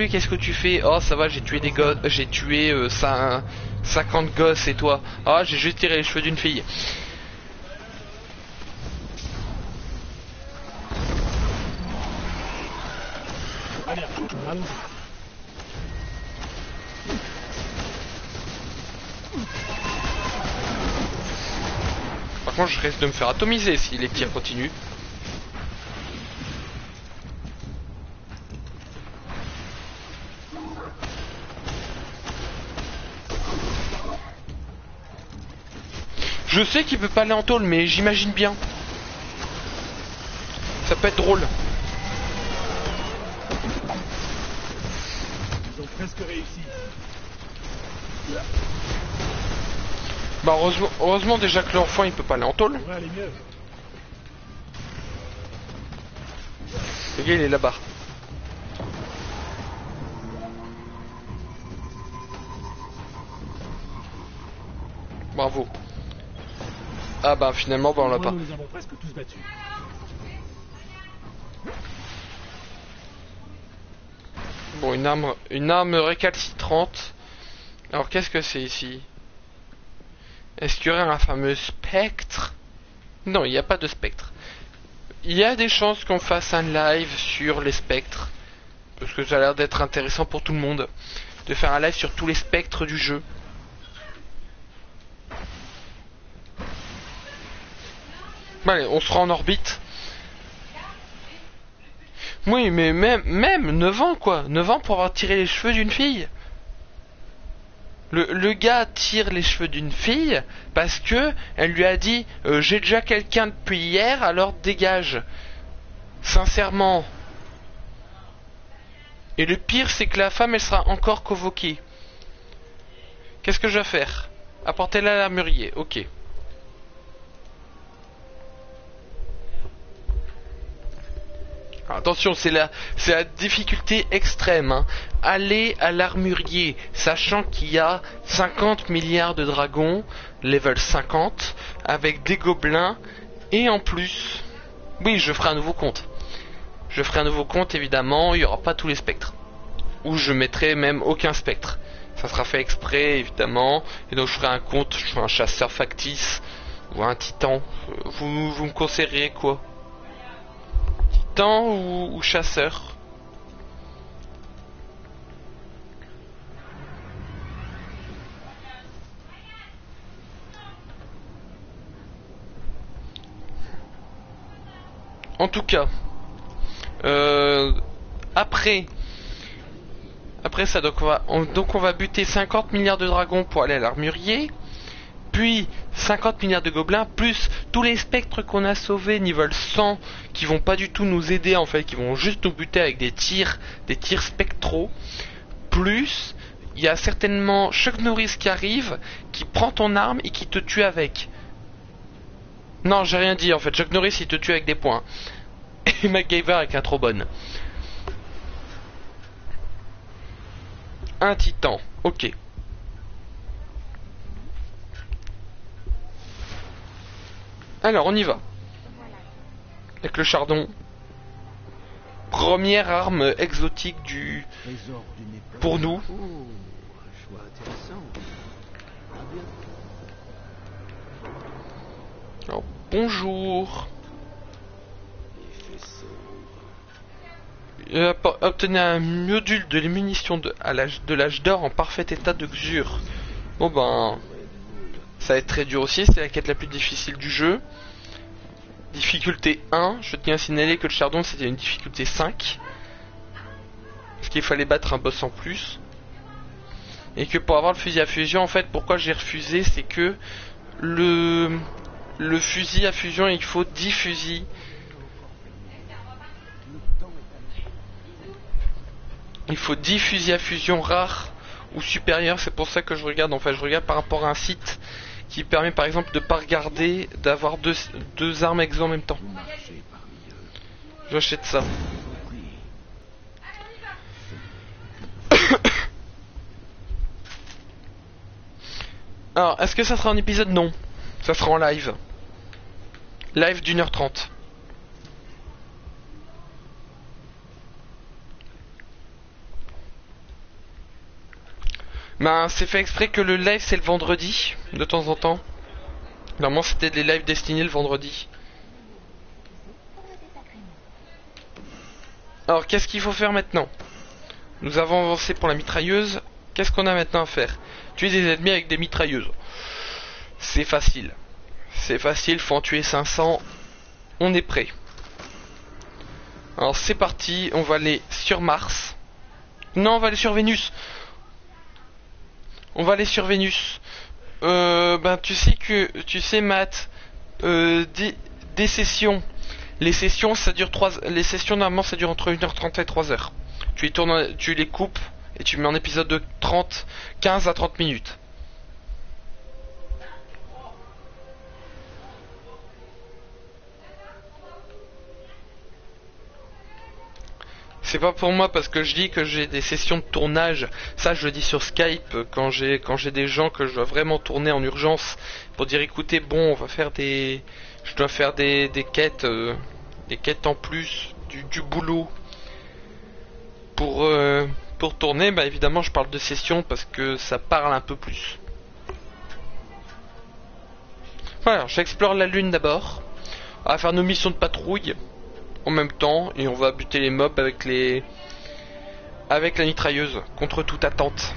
Speaker 1: qu'est-ce que tu fais? Oh ça va, j'ai tué des gosses, j'ai tué 50 gosses, et toi? Ah, j'ai juste tiré les cheveux d'une fille.
Speaker 3: Allez, allons-y.
Speaker 1: Par contre je risque de me faire atomiser si les tirs continuent. Je sais qu'il peut pas aller en tôle, mais j'imagine bien. Ça peut être drôle.
Speaker 3: Ils ont presque réussi.
Speaker 1: Bah heureusement déjà que l'enfant il peut pas aller en tôle.
Speaker 3: Ça pourrait aller mieux.
Speaker 1: Le gars il est là-bas. Bravo. Ah bah finalement bah on l'a pas.
Speaker 3: Nous les avons presque tous battus.
Speaker 1: Bon, une arme récalcitrante. Alors qu'est-ce que c'est ici? Est-ce qu'il y aurait un fameux spectre? Non, il n'y a pas de spectre. Il y a des chances qu'on fasse un live sur les spectres, parce que ça a l'air d'être intéressant pour tout le monde de faire un live sur tous les spectres du jeu. Bon, allez, on sera en orbite. Oui, mais même 9 ans quoi. 9 ans pour avoir tiré les cheveux d'une fille. Le gars tire les cheveux d'une fille parce que elle lui a dit j'ai déjà quelqu'un depuis hier, alors dégage. Sincèrement. Et le pire c'est que la femme elle sera encore convoquée. Qu'est-ce que je vais faire? Apportez-la à l'armurier, ok. Attention, c'est la difficulté extrême. Hein. Allez à l'armurier, sachant qu'il y a 50 milliards de dragons, level 50, avec des gobelins, et en plus... Oui, je ferai un nouveau compte. Je ferai un nouveau compte, évidemment, il n'y aura pas tous les spectres. Ou je mettrai même aucun spectre. Ça sera fait exprès, évidemment, et donc je ferai un compte, je ferai un chasseur factice, ou un titan. Vous me conseillerez quoi? Ou chasseur? En tout cas, après ça, donc on va buter 50 milliards de dragons pour aller à l'armurier, puis 50 milliards de gobelins, plus tous les spectres qu'on a sauvés niveau 100, qui vont pas du tout nous aider en fait, qui vont juste nous buter avec des tirs spectraux, plus il y a certainement Chuck Norris qui arrive, qui prend ton arme et qui te tue avec. Non, j'ai rien dit en fait, Chuck Norris il te tue avec des points. Et MacGyver avec un trombone. Un titan, ok. Alors on y va. Avec le chardon. Première arme exotique
Speaker 2: Trésor d'une époque.
Speaker 1: pour nous.
Speaker 2: Oh, un choix intéressant. Ah bien.
Speaker 1: Alors, bonjour.
Speaker 2: Il fait sombre.
Speaker 1: Obtenez un module de munitions de l'âge d'or en parfait état de xur. Bon ben, ça va être très dur aussi, c'est la quête la plus difficile du jeu. Difficulté 1, je tiens à signaler que le chardon c'était une difficulté 5. Parce qu'il fallait battre un boss en plus. Et que pour avoir le fusil à fusion, en fait, pourquoi j'ai refusé, c'est que le fusil à fusion, il faut 10 fusils. Il faut 10 fusils à fusion rares ou supérieurs, c'est pour ça que je regarde, en fait, je regarde par rapport à un site qui permet par exemple de pas regarder, d'avoir deux armes exo en même temps.
Speaker 2: Vous marchez parmi eux.
Speaker 1: J'achète ça. Alors, est-ce que ça sera en épisode? Non. Ça sera en live. Live d'1h30. Ben, c'est fait exprès que le live c'est le vendredi, de temps en temps. Normalement c'était les lives destinés le vendredi. Alors qu'est-ce qu'il faut faire maintenant? Nous avons avancé pour la mitrailleuse. Qu'est-ce qu'on a maintenant à faire? Tuer des ennemis avec des mitrailleuses. C'est facile. C'est facile, faut en tuer 500. On est prêt. Alors c'est parti, on va aller sur Mars. Non, on va aller sur Vénus. On va aller sur Vénus. Ben tu sais Matt, des sessions. Les sessions ça dure les sessions normalement ça dure entre 1h30 et 3h. Tu les coupes et tu mets en épisode de 15 à 30 minutes. C'est pas pour moi parce que je dis que j'ai des sessions de tournage. Ça je le dis sur Skype quand j'ai des gens que je dois vraiment tourner en urgence pour dire écoutez bon on va faire je dois faire des quêtes en plus du boulot pour tourner. Bah évidemment je parle de session parce que ça parle un peu plus. Voilà, j'explore la lune d'abord. On va faire nos missions de patrouille en même temps et on va buter les mobs avec la mitrailleuse contre toute attente.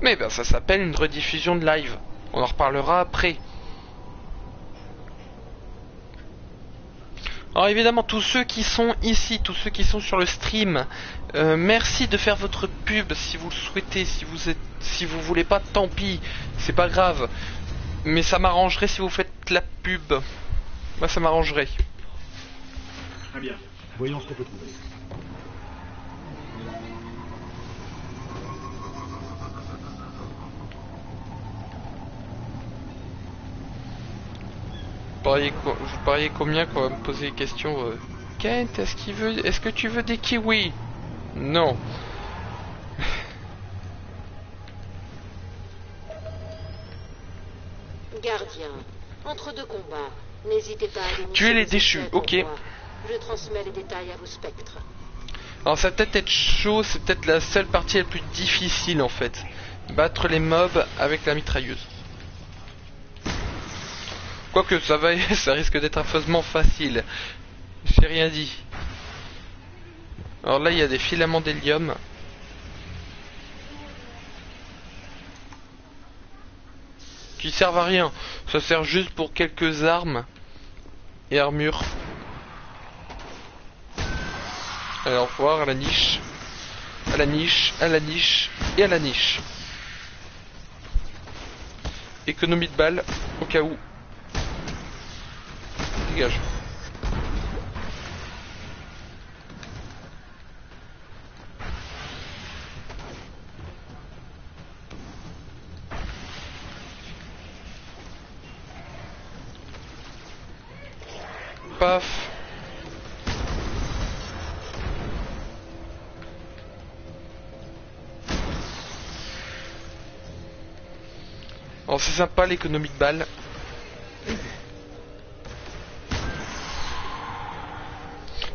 Speaker 1: Mais ben ça s'appelle une rediffusion de live. On en reparlera après. Alors évidemment tous ceux qui sont ici, tous ceux qui sont sur le stream, merci de faire votre pub si vous le souhaitez. Si vous voulez pas, tant pis, c'est pas grave. Mais ça m'arrangerait si vous faites la pub. Moi ça m'arrangerait.
Speaker 3: Très bien. Voyons ce qu'on peut trouver.
Speaker 1: Vous pariez combien qu'on va me poser des questions Kent, est-ce que tu veux des kiwis? Non.
Speaker 7: Gardien, entre deux combats, n'hésitez pas à dénicher
Speaker 1: Tuer les déchus,
Speaker 7: objets pour
Speaker 1: ok.
Speaker 7: moi. Je transmets les détails à vos spectres.
Speaker 1: Alors ça va peut-être être chaud, c'est peut-être la seule partie la plus difficile en fait. Battre les mobs avec la mitrailleuse. Quoique ça va, ça risque d'être affreusement facile. J'ai rien dit. Alors là il y a des filaments d'hélium. qui servent à rien. Ça sert juste pour quelques armes et armures. Alors voir à la niche, à la niche, à la niche et à la niche. Économie de balles au cas où. Dégage. Paf. Alors c'est sympa l'économie de balles.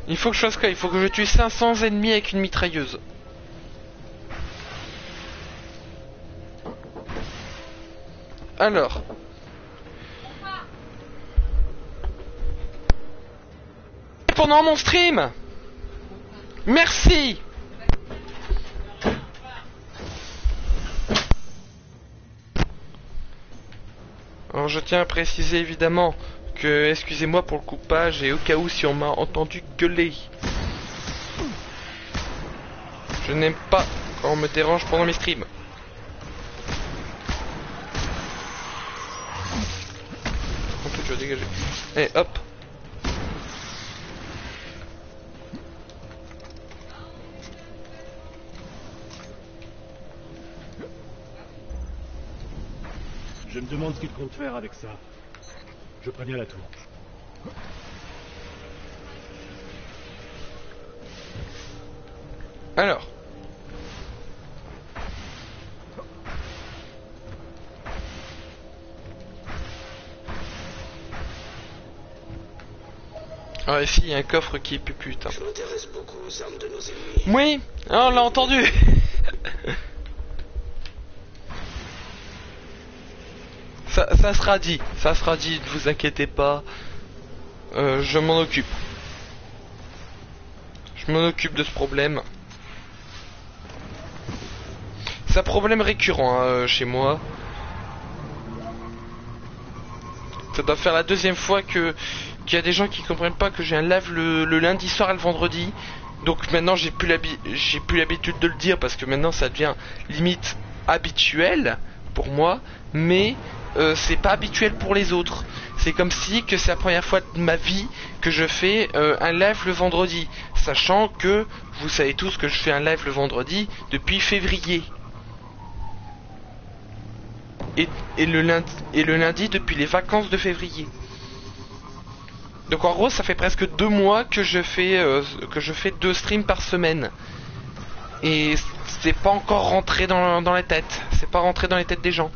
Speaker 1: Il faut que je fasse quoi? Il faut que je tue 500 ennemis avec une mitrailleuse. Alors. Pendant mon stream. Merci. Alors je tiens à préciser évidemment que, excusez-moi pour le coupage et au cas où si on m'a entendu gueuler. Je n'aime pas quand on me dérange pendant mes streams. On peut toujours dégager. Allez hop.
Speaker 3: Je me demande ce qu'il compte faire avec ça. Je préviens la tour.
Speaker 1: Alors. Ah ici il y a un coffre qui est putain.
Speaker 2: Je m'intéresse beaucoup aux armes de nos ennemis.
Speaker 1: Oui, on l'a entendu. Ça sera dit, ne vous inquiétez pas. Je m'en occupe. Je m'en occupe de ce problème. C'est un problème récurrent hein, chez moi. Ça doit faire la deuxième fois qu'il y a des gens qui comprennent pas que j'ai un live le lundi soir et le vendredi. Donc maintenant j'ai plus l'habitude de le dire parce que maintenant ça devient limite habituel pour moi, mais c'est pas habituel pour les autres. C'est comme si que c'est la première fois de ma vie que je fais un live le vendredi, sachant que vous savez tous que je fais un live le vendredi depuis février. Et le lundi depuis les vacances de février. Donc en gros ça fait presque 2 mois que je fais 2 streams par semaine. Et c'est pas encore rentré dans la tête. C'est pas rentré dans les têtes des gens.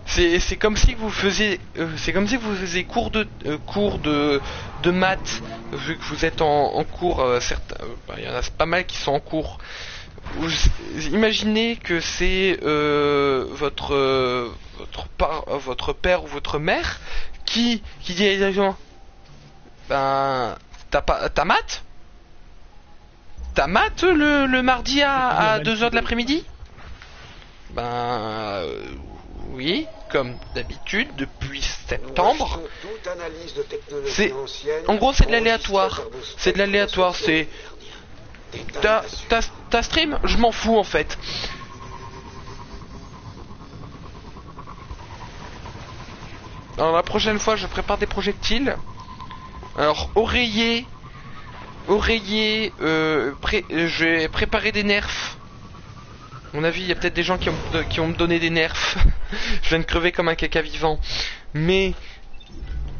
Speaker 1: C'est comme si vous faisiez cours de maths, vu que vous êtes en cours. Certains, il y en a pas mal qui sont en cours. Imaginez que c'est votre père ou votre mère qui dit à les gens, ben t'as maths le mardi à 2h de l'après-midi. Ben oui, comme d'habitude depuis septembre. C'est en gros c'est de l'aléatoire. C'est de l'aléatoire, c'est ta stream, je m'en fous en fait. Alors la prochaine fois je prépare des projectiles. Alors oreiller, je vais préparer des nerfs. À mon avis il y a peut-être des gens qui vont me donner des nerfs. Je viens de crever comme un caca vivant. Mais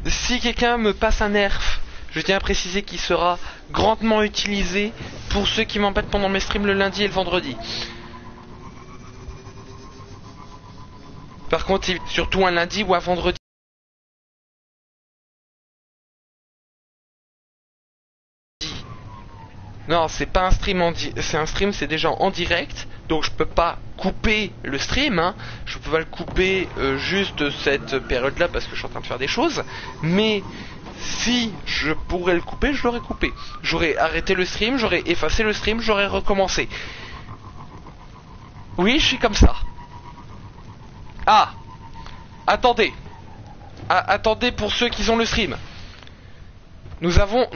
Speaker 1: si quelqu'un me passe un nerf, je tiens à préciser qu'il sera grandement utilisé pour ceux qui m'embêtent pendant mes streams le lundi et le vendredi. Par contre, surtout un lundi ou un vendredi. Non, c'est pas un stream c'est un stream, c'est déjà en direct. Donc je peux pas couper le stream, hein. Je peux pas le couper juste cette période-là parce que je suis en train de faire des choses. Mais Si je pourrais le couper, je l'aurais coupé. J'aurais arrêté le stream, j'aurais effacé le stream, j'aurais recommencé. Oui, je suis comme ça. Ah, attendez. Ah, attendez pour ceux qui ont le stream. Nous avons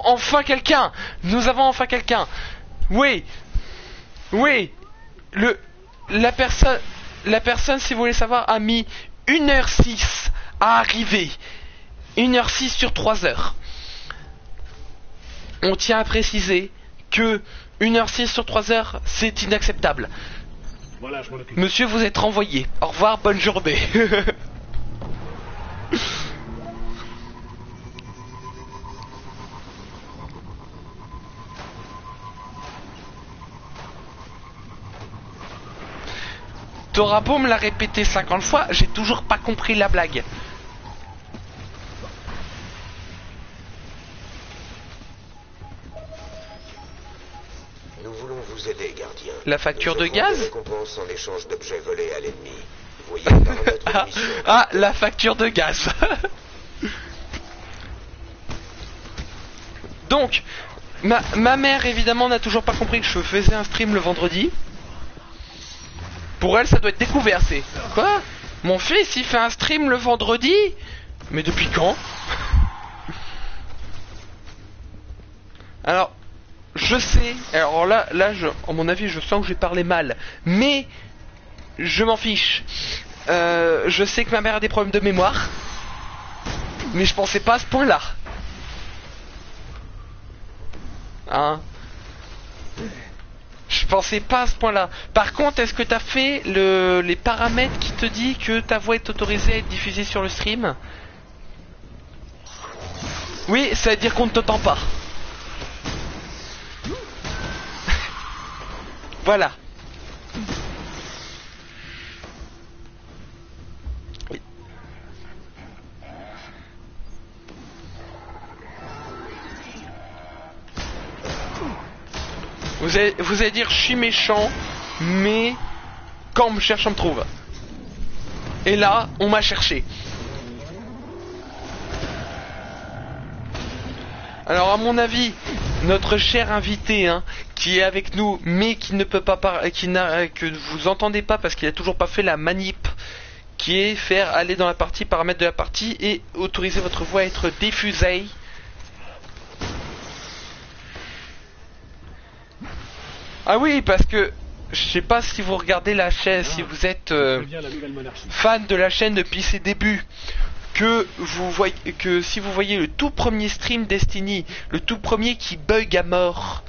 Speaker 1: enfin quelqu'un. Nous avons enfin quelqu'un. Oui. Oui. La personne, si vous voulez savoir, a mis 1h06 à arriver. 1h06 sur 3h. On tient à préciser que 1h06 sur 3h, c'est inacceptable.
Speaker 3: Voilà, je m'en occupe.
Speaker 1: Monsieur, vous êtes renvoyé. Au revoir, bonne journée. T'auras beau me la répéter 50 fois, j'ai toujours pas compris la blague.
Speaker 8: Nous voulons vous aider, gardien.
Speaker 1: La facture
Speaker 8: Nous
Speaker 1: de
Speaker 8: offrons
Speaker 1: gaz
Speaker 8: des récompenses en échange d'objets volés à l'ennemi. Voyez les paramètres de mission.
Speaker 1: Ah, la facture de gaz. Donc, ma mère, évidemment, n'a toujours pas compris que je faisais un stream le vendredi. Pour elle, ça doit être découvert, c'est... Quoi? Mon fils, il fait un stream le vendredi? Mais depuis quand? Alors, je sais... Alors là, à mon avis, je sens que j'ai parlé mal. Mais, je m'en fiche. Je sais que ma mère a des problèmes de mémoire. Mais je pensais pas à ce point-là. Hein? Je pensais pas à ce point-là. Par contre, est-ce que t'as fait les paramètres qui te dit que ta voix est autorisée à être diffusée sur le stream? Oui, ça veut dire qu'on ne t'entend pas. Voilà. Oui. Vous allez dire je suis méchant, mais quand on me cherche on me trouve. Et là, on m'a cherché. Alors à mon avis, notre cher invité, hein, qui est avec nous, mais qui ne peut pas parler, que vous entendez pas parce qu'il a toujours pas fait la manip, qui est faire aller dans la partie, paramètres de la partie et autoriser votre voix à être diffusée. Ah oui, parce que je sais pas si vous regardez la chaîne, si vous êtes fan de la chaîne depuis ses débuts, que si vous voyez le tout premier stream Destiny, le tout premier qui bug à mort,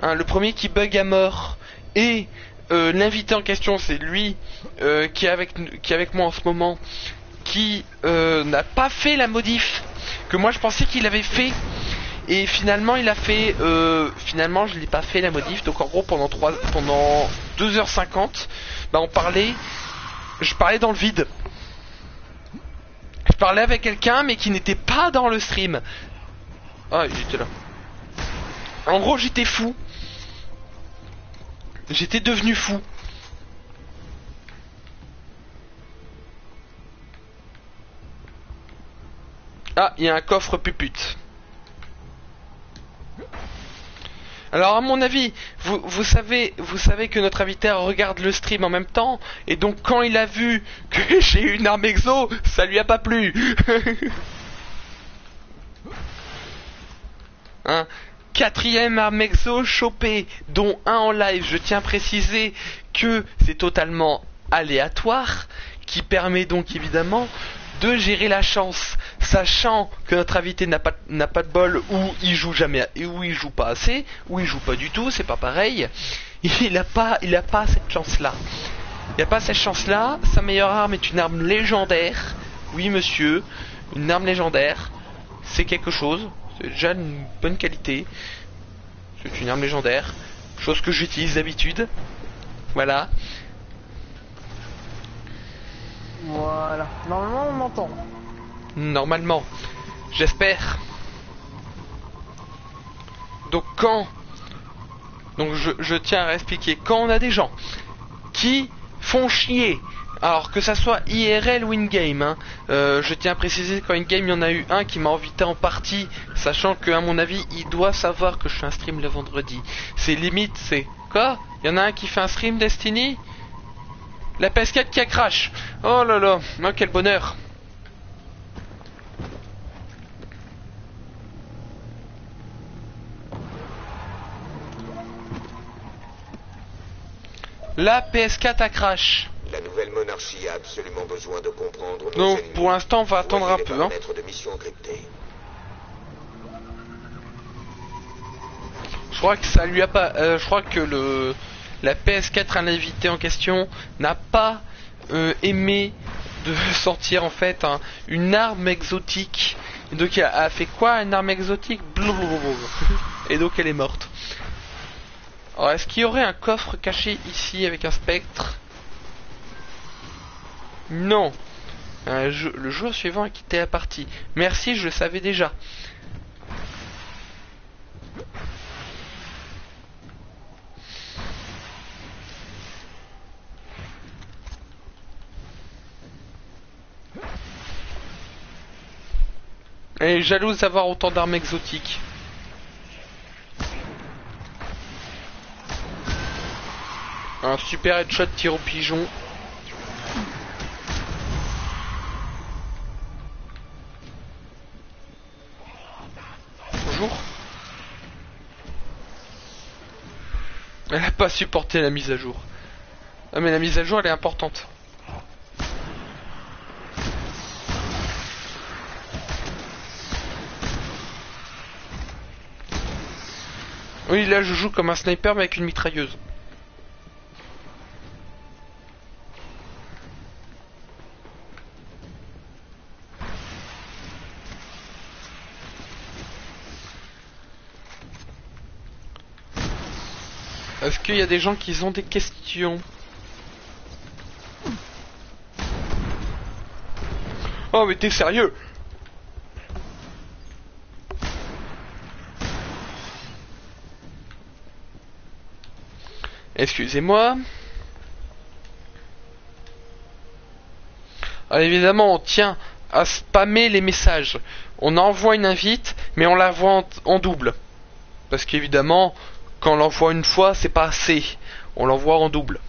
Speaker 1: hein, le premier qui bug à mort, et l'invité en question, c'est lui qui est avec moi en ce moment, qui n'a pas fait la modif que moi je pensais qu'il avait fait. Et finalement il a fait finalement je l'ai pas fait la modif. Donc en gros pendant 2h50 bah je parlais dans le vide. Je parlais avec quelqu'un mais qui n'était pas dans le stream. Ah, il était là. En gros j'étais fou. J'étais devenu fou. Ah, il y a un coffre pupute. Alors à mon avis, vous savez que notre invité regarde le stream en même temps, et donc quand il a vu que j'ai une arme exo, ça lui a pas plu. Hein, 4e arme exo chopée, dont un en live. Je tiens à préciser que c'est totalement aléatoire, qui permet donc évidemment de gérer la chance, sachant que notre invité n'a pas de bol, ou il joue jamais, ou il joue pas assez, ou il joue pas du tout, c'est pas pareil. Il a pas cette chance-là. Il a pas cette chance-là. Sa meilleure arme est une arme légendaire. Oui, monsieur, une arme légendaire, c'est quelque chose. C'est déjà une bonne qualité. C'est une arme légendaire, chose que j'utilise d'habitude. Voilà.
Speaker 9: Voilà. Normalement, on m'entend.
Speaker 1: Normalement. J'espère. Donc je tiens à expliquer, quand on a des gens qui font chier, Alors que ça soit IRL ou in-game, hein, je tiens à préciser qu'en in-game il y en a eu un qui m'a invité en partie, sachant que à mon avis il doit savoir que je fais un stream le vendredi. C'est limite, c'est quoi? Il y en a un qui fait un stream Destiny? La PS4 qui a crash. Oh là là, oh, quel bonheur. La PS4 a crash.
Speaker 8: La nouvelle monarchie a absolument besoin de comprendre nos
Speaker 1: Donc
Speaker 8: ennemis.
Speaker 1: pour l'instant on va attendre un
Speaker 8: Voyez les
Speaker 1: peu. Hein.
Speaker 8: paramètres de mission cryptée.
Speaker 1: Je crois que ça lui a pas. Je crois que la PS4 à l'invité en question n'a pas aimé de sortir en fait une arme exotique. Et donc elle a fait quoi une arme exotique? Blablabla. Et donc elle est morte. Alors est-ce qu'il y aurait un coffre caché ici avec un spectre? Non. Le joueur suivant a quitté la partie. Merci, je le savais déjà. Elle est jalouse d'avoir autant d'armes exotiques. Un super headshot tir au pigeon. Bonjour. Elle a pas supporté la mise à jour. Ah mais la mise à jour elle est importante. Oui là je joue comme un sniper mais avec une mitrailleuse. Est-ce qu'il y a des gens qui ont des questions? Oh mais t'es sérieux? Excusez-moi. Alors évidemment on tient à spammer les messages. On envoie une invite mais on la voit en double. Parce qu'évidemment quand on l'envoie une fois c'est pas assez. On l'envoie en double.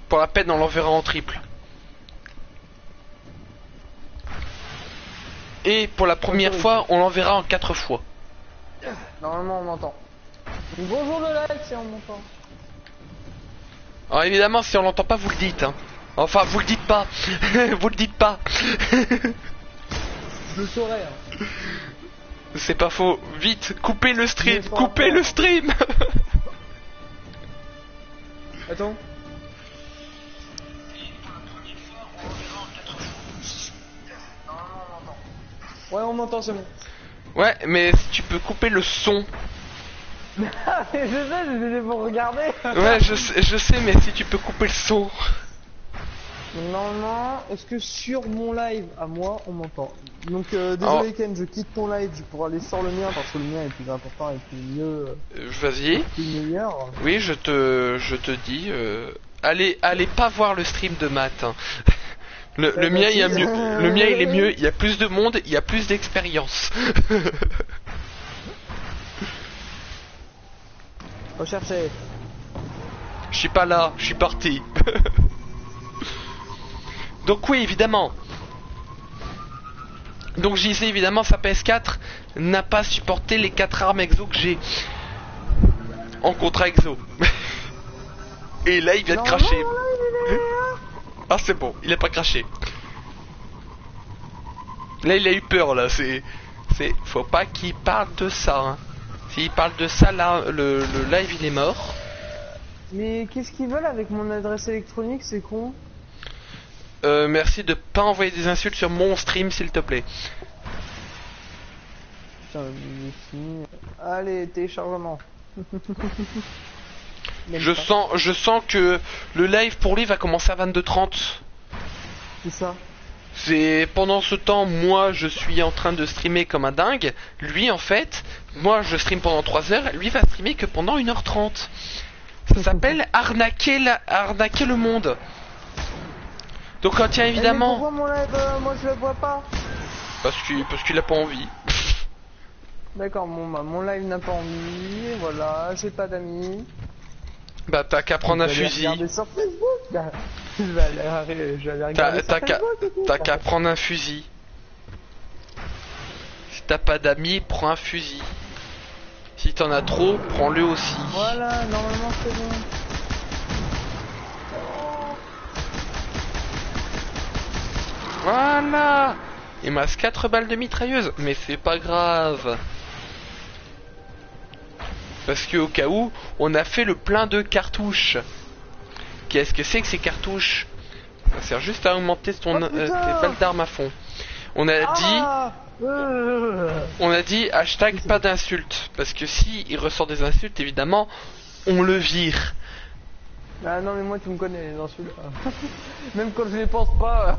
Speaker 1: Pour la peine on l'enverra en triple. Et pour la première fois on l'enverra en 4 fois.
Speaker 9: Normalement on m'entend. Bonjour le live si on m'entend.
Speaker 1: Alors évidemment si on l'entend pas vous le dites hein. Enfin vous le dites pas. Vous le dites pas.
Speaker 9: Je le saurais hein.
Speaker 1: C'est pas faux. Vite, coupez le stream.
Speaker 9: Mais
Speaker 1: Coupez le stream.
Speaker 9: Attends. Ouais on m'entend c'est bon.
Speaker 1: Ouais mais si tu peux couper le son.
Speaker 9: Mais je sais, je pour regarder.
Speaker 1: Ouais je sais mais si tu peux couper le son.
Speaker 9: Normalement, est-ce que sur mon live à moi on m'entend? Donc désolé Ken, je quitte ton live pour aller sur le mien parce que le mien est plus important et plus mieux.
Speaker 1: Vas-y.
Speaker 9: Plus meilleur.
Speaker 1: Oui je te dis. Allez pas voir le stream de Matt. Hein. Le mien il y a mieux. Le mien il est mieux. Il y a plus de monde, il y a plus d'expérience.
Speaker 9: Recherchez.
Speaker 1: Je suis pas là, je suis parti. Donc oui, évidemment. Donc j'y sais évidemment sa PS4 n'a pas supporté les 4 armes exo que j'ai en contrat exo. Et là il vient de cracher. Ah c'est bon, il a pas craché. Là il a eu peur là, c'est faut pas qu'il parle de ça. Hein. S'il parle de ça là, le live il est mort.
Speaker 9: Mais qu'est-ce qu'ils veulent avec mon adresse électronique, c'est con.
Speaker 1: Merci de pas envoyer des insultes sur mon stream s'il te plaît.
Speaker 9: Putain, fini. Allez, téléchargement.
Speaker 1: Je sens que le live pour lui va commencer à 22h30.
Speaker 9: C'est ça.
Speaker 1: C'est pendant ce temps, moi je suis en train de streamer comme un dingue. Lui en fait, moi je stream pendant 3 heures, lui va streamer que pendant 1h30. Ça s'appelle arnaquer le monde. Donc tiens évidemment.
Speaker 9: Mais pourquoi mon live, moi je le vois pas?
Speaker 1: Parce qu'il a pas envie.
Speaker 9: D'accord, mon live n'a pas envie, voilà, j'ai pas d'amis.
Speaker 1: Bah t'as qu'à prendre un fusil.
Speaker 9: Sur Facebook. Je vais aller regarder sur Facebook.
Speaker 1: T'as qu'à prendre un fusil. Si t'as pas d'amis, prends un fusil. Si t'en as trop, prends-le aussi.
Speaker 9: Voilà, normalement c'est bon.
Speaker 1: Voilà. Il me reste 4 balles de mitrailleuse, mais c'est pas grave. Parce que au cas où, on a fait le plein de cartouches. Qu'est-ce que c'est que ces cartouches? Ça sert juste à augmenter tes balles d'armes à fond. On a dit hashtag pas d'insultes. Parce que si il ressort des insultes, évidemment, on le vire.
Speaker 9: Ah non mais moi tu me connais les insultes. Même quand je les pense pas.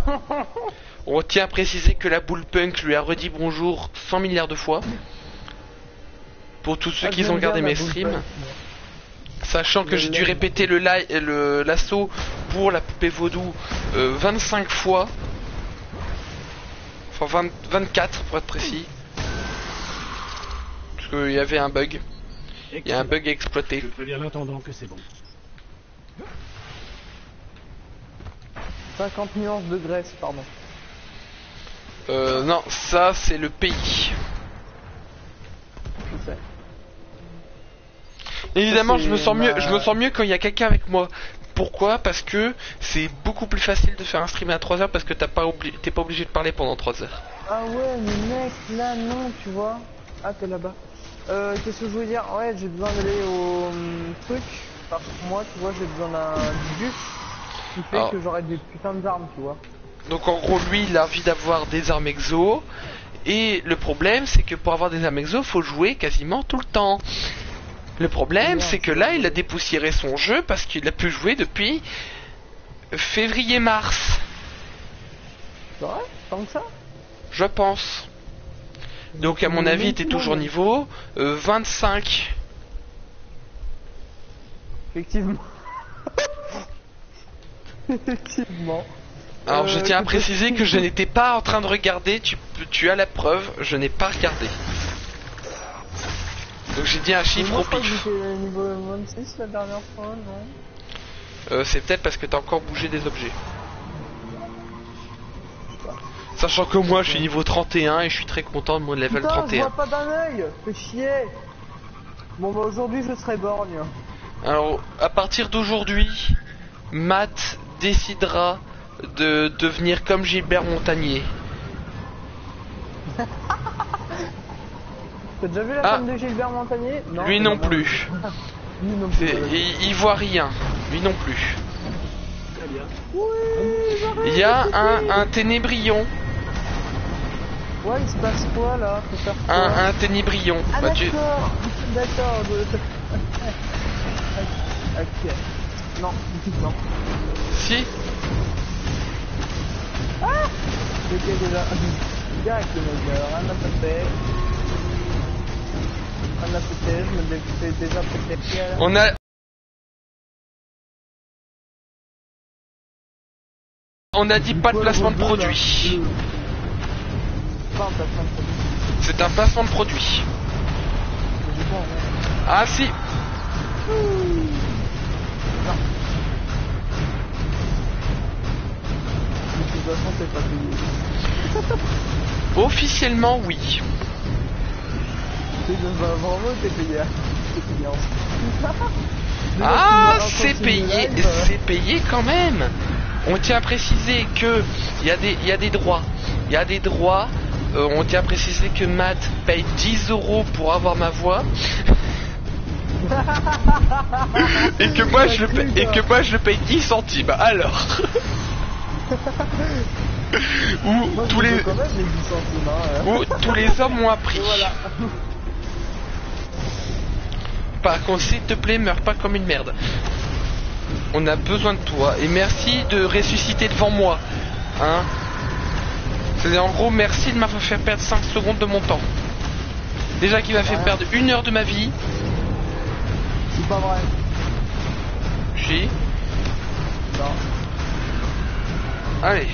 Speaker 1: On tient à préciser que la boule punk lui a redit bonjour 100 milliards de fois. Pour tous ceux qui ont regardé mes streams. Sachant que j'ai dû répéter l'assaut pour la poupée vaudou 25 fois. Enfin 24 pour être précis. Parce qu'il y avait un bug. Il y a un bug exploité.
Speaker 3: Je préviens l'intendant que c'est bon.
Speaker 9: 50 nuances de Grèce, pardon.
Speaker 1: Non, ça c'est le pays.
Speaker 9: Je sais.
Speaker 1: Évidemment, je me sens mieux quand il y a quelqu'un avec moi. Pourquoi? Parce que c'est beaucoup plus facile de faire un stream à 3 heures parce que t'es pas obligé de parler pendant 3 heures.
Speaker 9: Ah ouais, mais mec, là non, tu vois. Ah, t'es là-bas. Qu'est-ce que je voulais dire? Ouais, j'ai besoin d'aller au truc. Parce que moi, tu vois, j'ai besoin d'un bus qui fait que j'aurai des putains d'armes, tu vois.
Speaker 1: Donc en gros, lui, il a envie d'avoir des armes exo. Et le problème, c'est que pour avoir des armes exo, faut jouer quasiment tout le temps. Le problème, c'est que là, il a dépoussiéré son jeu parce qu'il a pu jouer depuis février-mars.
Speaker 9: C'est vrai? Tant que ça?
Speaker 1: Je pense. Donc à mon avis, il était toujours niveau 25.
Speaker 9: Effectivement. Effectivement.
Speaker 1: Alors je tiens à préciser que je n'étais pas en train de regarder, tu as la preuve, je n'ai pas regardé. Donc j'ai dit un chiffre au pif.
Speaker 9: J'étais niveau 26 la dernière fois, non?
Speaker 1: C'est peut-être parce que t'as encore bougé des objets. Sachant que moi je suis niveau 31 et je suis très content de mon level 31.
Speaker 9: Je vois pas d'un œil, fais chier. Bon bah aujourd'hui je serai borgne.
Speaker 1: Alors à partir d'aujourd'hui, Matt décidera de devenir comme Gilbert Montagnier.
Speaker 9: T'as déjà vu la femme de Gilbert Montagnier? Non,
Speaker 1: lui non plus.
Speaker 9: Lui non plus.
Speaker 1: Il voit rien. Lui non plus.
Speaker 3: Très bien.
Speaker 9: Oui,
Speaker 1: il y a un ténébrion.
Speaker 9: Ouais, il se passe quoi là? Faut faire quoi?
Speaker 1: Un ténébrion.
Speaker 9: Ah
Speaker 1: bah,
Speaker 9: d'accord. Ok. Non, non.
Speaker 1: Si.
Speaker 9: Ah. Ok déjà. Direct le mec, rien à péter. Rien à péter, je me fais déjà péter.
Speaker 1: On a dit pas de placement de produit.
Speaker 9: Pas un placement de produit.
Speaker 1: C'est un placement de produit. Ah si.
Speaker 9: Non. De toute façon, c'est pas payé.
Speaker 1: Officiellement, oui.
Speaker 9: Vraiment, t'es payé.
Speaker 1: Ah, c'est payé quand même. On tient à préciser que il y a des droits. Il y a des droits. On tient à préciser que Matt paye 10 € pour avoir ma voix. et que moi je le paye 10 centimes. Alors. Ou tous les ou tous les hommes ont appris. Voilà. Par contre, s'il te plaît, meurs pas comme une merde. On a besoin de toi et merci de ressusciter devant moi, hein. C'est-à-dire en gros merci de m'avoir fait perdre 5 secondes de mon temps. Déjà qu'il m'a fait perdre 1 heure de ma vie.
Speaker 9: C'est pas vrai.
Speaker 1: Si.
Speaker 9: Non.
Speaker 1: Allez.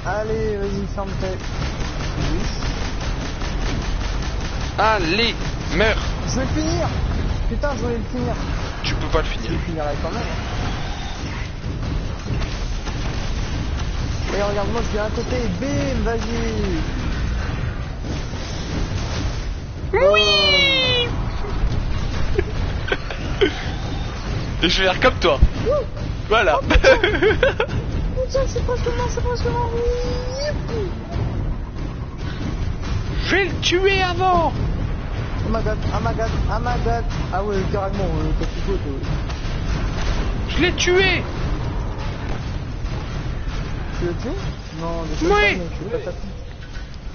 Speaker 9: Allez, vas-y, ferme ta...
Speaker 1: Allez, meurs.
Speaker 9: Je vais le finir. Putain, je voulais le finir.
Speaker 1: Tu peux pas le finir.
Speaker 9: Je le finirai quand même. Et regarde, moi je viens à côté, bim, vas-y.
Speaker 1: Oui. Et je vais faire comme toi. Voilà.
Speaker 9: Putain, c'est presque mort, c'est presque mort.
Speaker 1: Je vais le tuer avant.
Speaker 9: Oh my god, oh my god, oh my god. Ah ouais, carrément, t'as tout quoi, toi.
Speaker 1: Je l'ai tué.
Speaker 9: Tu l'as tué? Non, mais
Speaker 1: Oui.
Speaker 9: pas, je vais pas taper.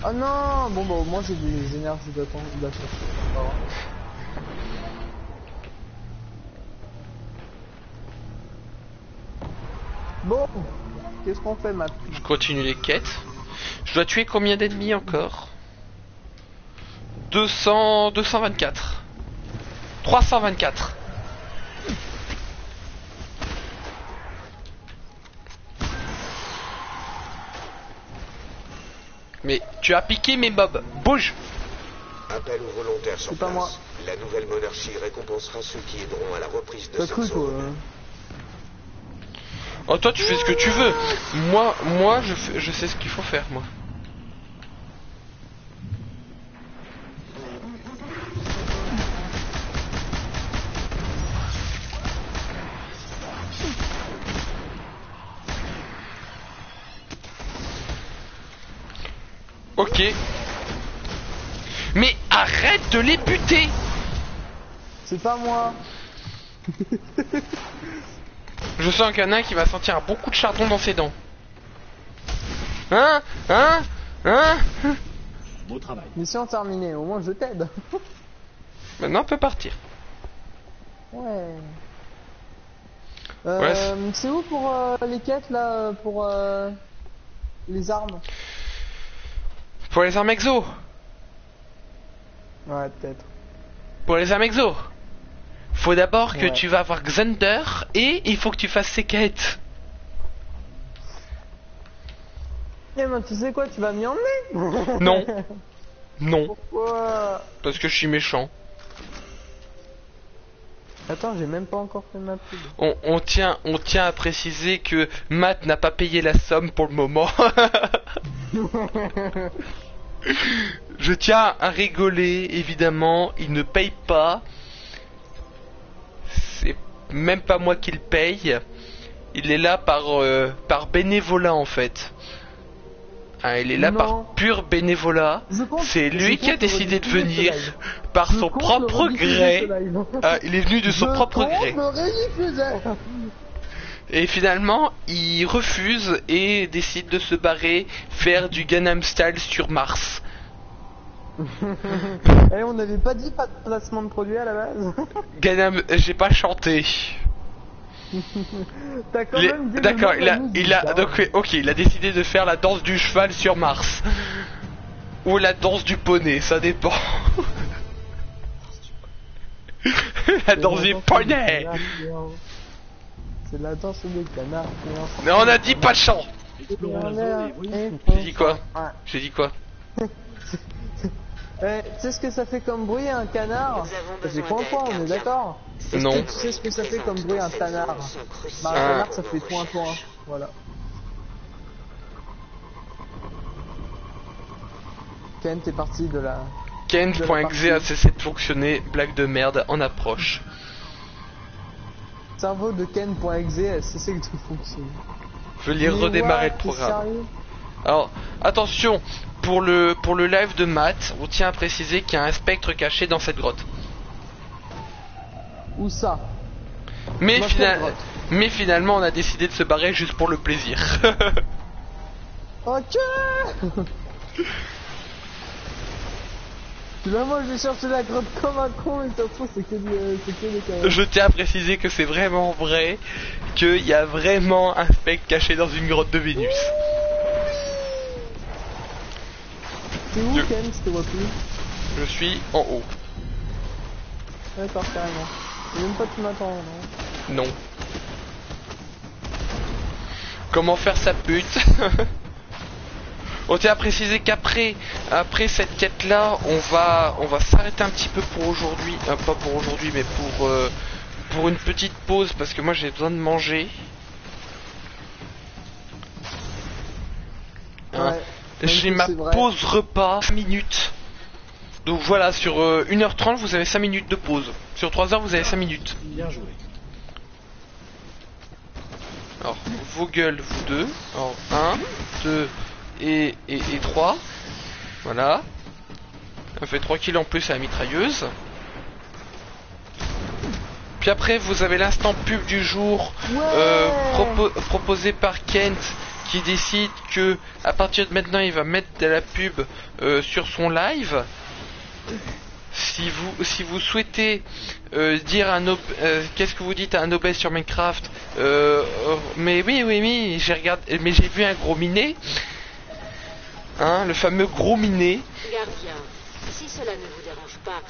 Speaker 9: Oh non. Bon bah au moins j'ai des énergies d'attente. Bon, qu'est-ce qu'on fait maintenant?
Speaker 1: Je continue les quêtes. Je dois tuer combien d'ennemis encore? 224. 324. Mais tu as piqué mes mobs. Bouge.
Speaker 8: Appel aux volontaires sur
Speaker 9: C'est pas
Speaker 8: place.
Speaker 9: moi.
Speaker 8: La nouvelle monarchie récompensera ceux qui aideront à la reprise de
Speaker 9: T'as
Speaker 8: cette
Speaker 9: cru toi
Speaker 8: zone.
Speaker 1: Oh toi tu fais ce que tu veux. Moi je sais ce qu'il faut faire moi. Ok. Mais arrête de les buter.
Speaker 9: C'est pas moi.
Speaker 1: Je sens qu'il y en a un qui va sentir un bon coup de chardon dans ses dents. Hein?
Speaker 3: Beau travail.
Speaker 9: Mission terminée, au moins je t'aide.
Speaker 1: Maintenant on peut partir.
Speaker 9: Ouais.
Speaker 1: Ouais,
Speaker 9: c'est où pour les quêtes là, pour les armes?
Speaker 1: Pour les armes exo.
Speaker 9: Ouais, peut-être.
Speaker 1: Pour les armes exo. Faut d'abord que
Speaker 9: Ouais.
Speaker 1: tu vas voir Xander et il faut que tu fasses ses quêtes.
Speaker 9: Eh ben tu sais quoi, tu vas m'y emmener?
Speaker 1: Non. Non.
Speaker 9: Pourquoi?
Speaker 1: Parce que je suis méchant.
Speaker 9: Attends, j'ai même pas encore fait ma pub.
Speaker 1: On tient à préciser que Matt n'a pas payé la somme pour le moment. Je tiens à rigoler, évidemment, il ne paye pas. C'est même pas moi qui le paye. Il est là par bénévolat en fait. Ah, il est là
Speaker 9: Non.
Speaker 1: par pur bénévolat. C'est lui qui a décidé de venir par son propre gré. Ah, il est venu de son propre gré. Et finalement, il refuse et décide de se barrer faire du Gangnam Style sur Mars.
Speaker 9: Eh, on n'avait pas dit pas de placement de produit à la base.
Speaker 1: Gangnam, j'ai pas chanté.
Speaker 9: T'as quand même dit le
Speaker 1: D'accord,
Speaker 9: nom de la musique, hein.
Speaker 1: donc, ok, il a décidé de faire la danse du cheval sur Mars. Ou la danse du poney, ça dépend. La danse du poney.
Speaker 9: C'est la danse des canards.
Speaker 1: Mais on a dit pas de chant.
Speaker 3: Explorons la zone et voyons.
Speaker 1: J'ai dit quoi? J'ai dit quoi?
Speaker 9: Eh, tu sais ce que ça fait comme bruit un canard? C'est point, on est d'accord?
Speaker 1: Non.
Speaker 9: Tu sais ce que ça fait comme bruit un canard? Bah, un canard ça fait point. Voilà. Ken, t'es parti de la...
Speaker 1: Ken.exe a cessé de fonctionner, blague de merde en approche.
Speaker 9: Cerveau de Ken.exe a cessé de fonctionner.
Speaker 1: Je vais redémarrer le programme. Alors, attention, pour le live de Matt, on tient à préciser qu'il y a un spectre caché dans cette grotte.
Speaker 9: Où ça?
Speaker 1: Mais, finalement, on a décidé de se barrer juste pour le plaisir.
Speaker 9: Ok. Là, moi, je vais chercher la grotte comme un con et ça se trouve, c'est que des canards.
Speaker 1: Je tiens à préciser que c'est vraiment vrai, qu'il y a vraiment un spectre caché dans une grotte de Vénus.
Speaker 9: T'es où, Ken? Je te vois plus.
Speaker 1: Je suis en haut.
Speaker 9: D'accord, carrément. Et même pas tu m'attends, non?
Speaker 1: Non. Comment faire sa pute? On tient à préciser qu'après cette quête là, on va s'arrêter un petit peu pour aujourd'hui, pas pour aujourd'hui mais pour une petite pause parce que moi j'ai besoin de manger. Hein. J'ai ma pause repas 5 minutes. Donc voilà, sur 1h30 vous avez 5 minutes de pause. Sur 3 heures vous avez 5 minutes.
Speaker 3: Bien joué.
Speaker 1: Alors, vos gueules, vous deux. Alors, 1, 2 et 3. Voilà. Ça fait 3 kills en plus à la mitrailleuse. Puis après, vous avez l'instant pub du jour proposé par Kent qui décide que à partir de maintenant, il va mettre de la pub sur son live. Si vous souhaitez dire un qu'est-ce que vous dites à un obèse sur Minecraft, mais oui, j'ai regardé, mais j'ai vu un gros miné, hein, le fameux gros miné.
Speaker 7: Gardien, si cela ne vous dérange pas,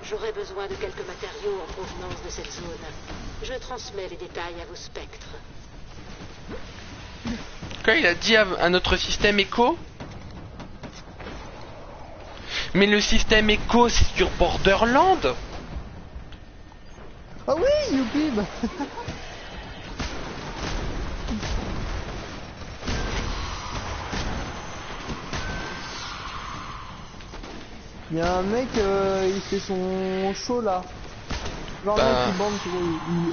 Speaker 7: j'aurais besoin de quelques matériaux en provenance de cette zone. Je transmets les détails à vos spectres.
Speaker 1: Quoi, il a dit à notre système écho? Mais le système écho c'est sur Borderland.
Speaker 9: Ah oui, youpi. Il y a un mec, il fait son show là. Genre mec qui bande,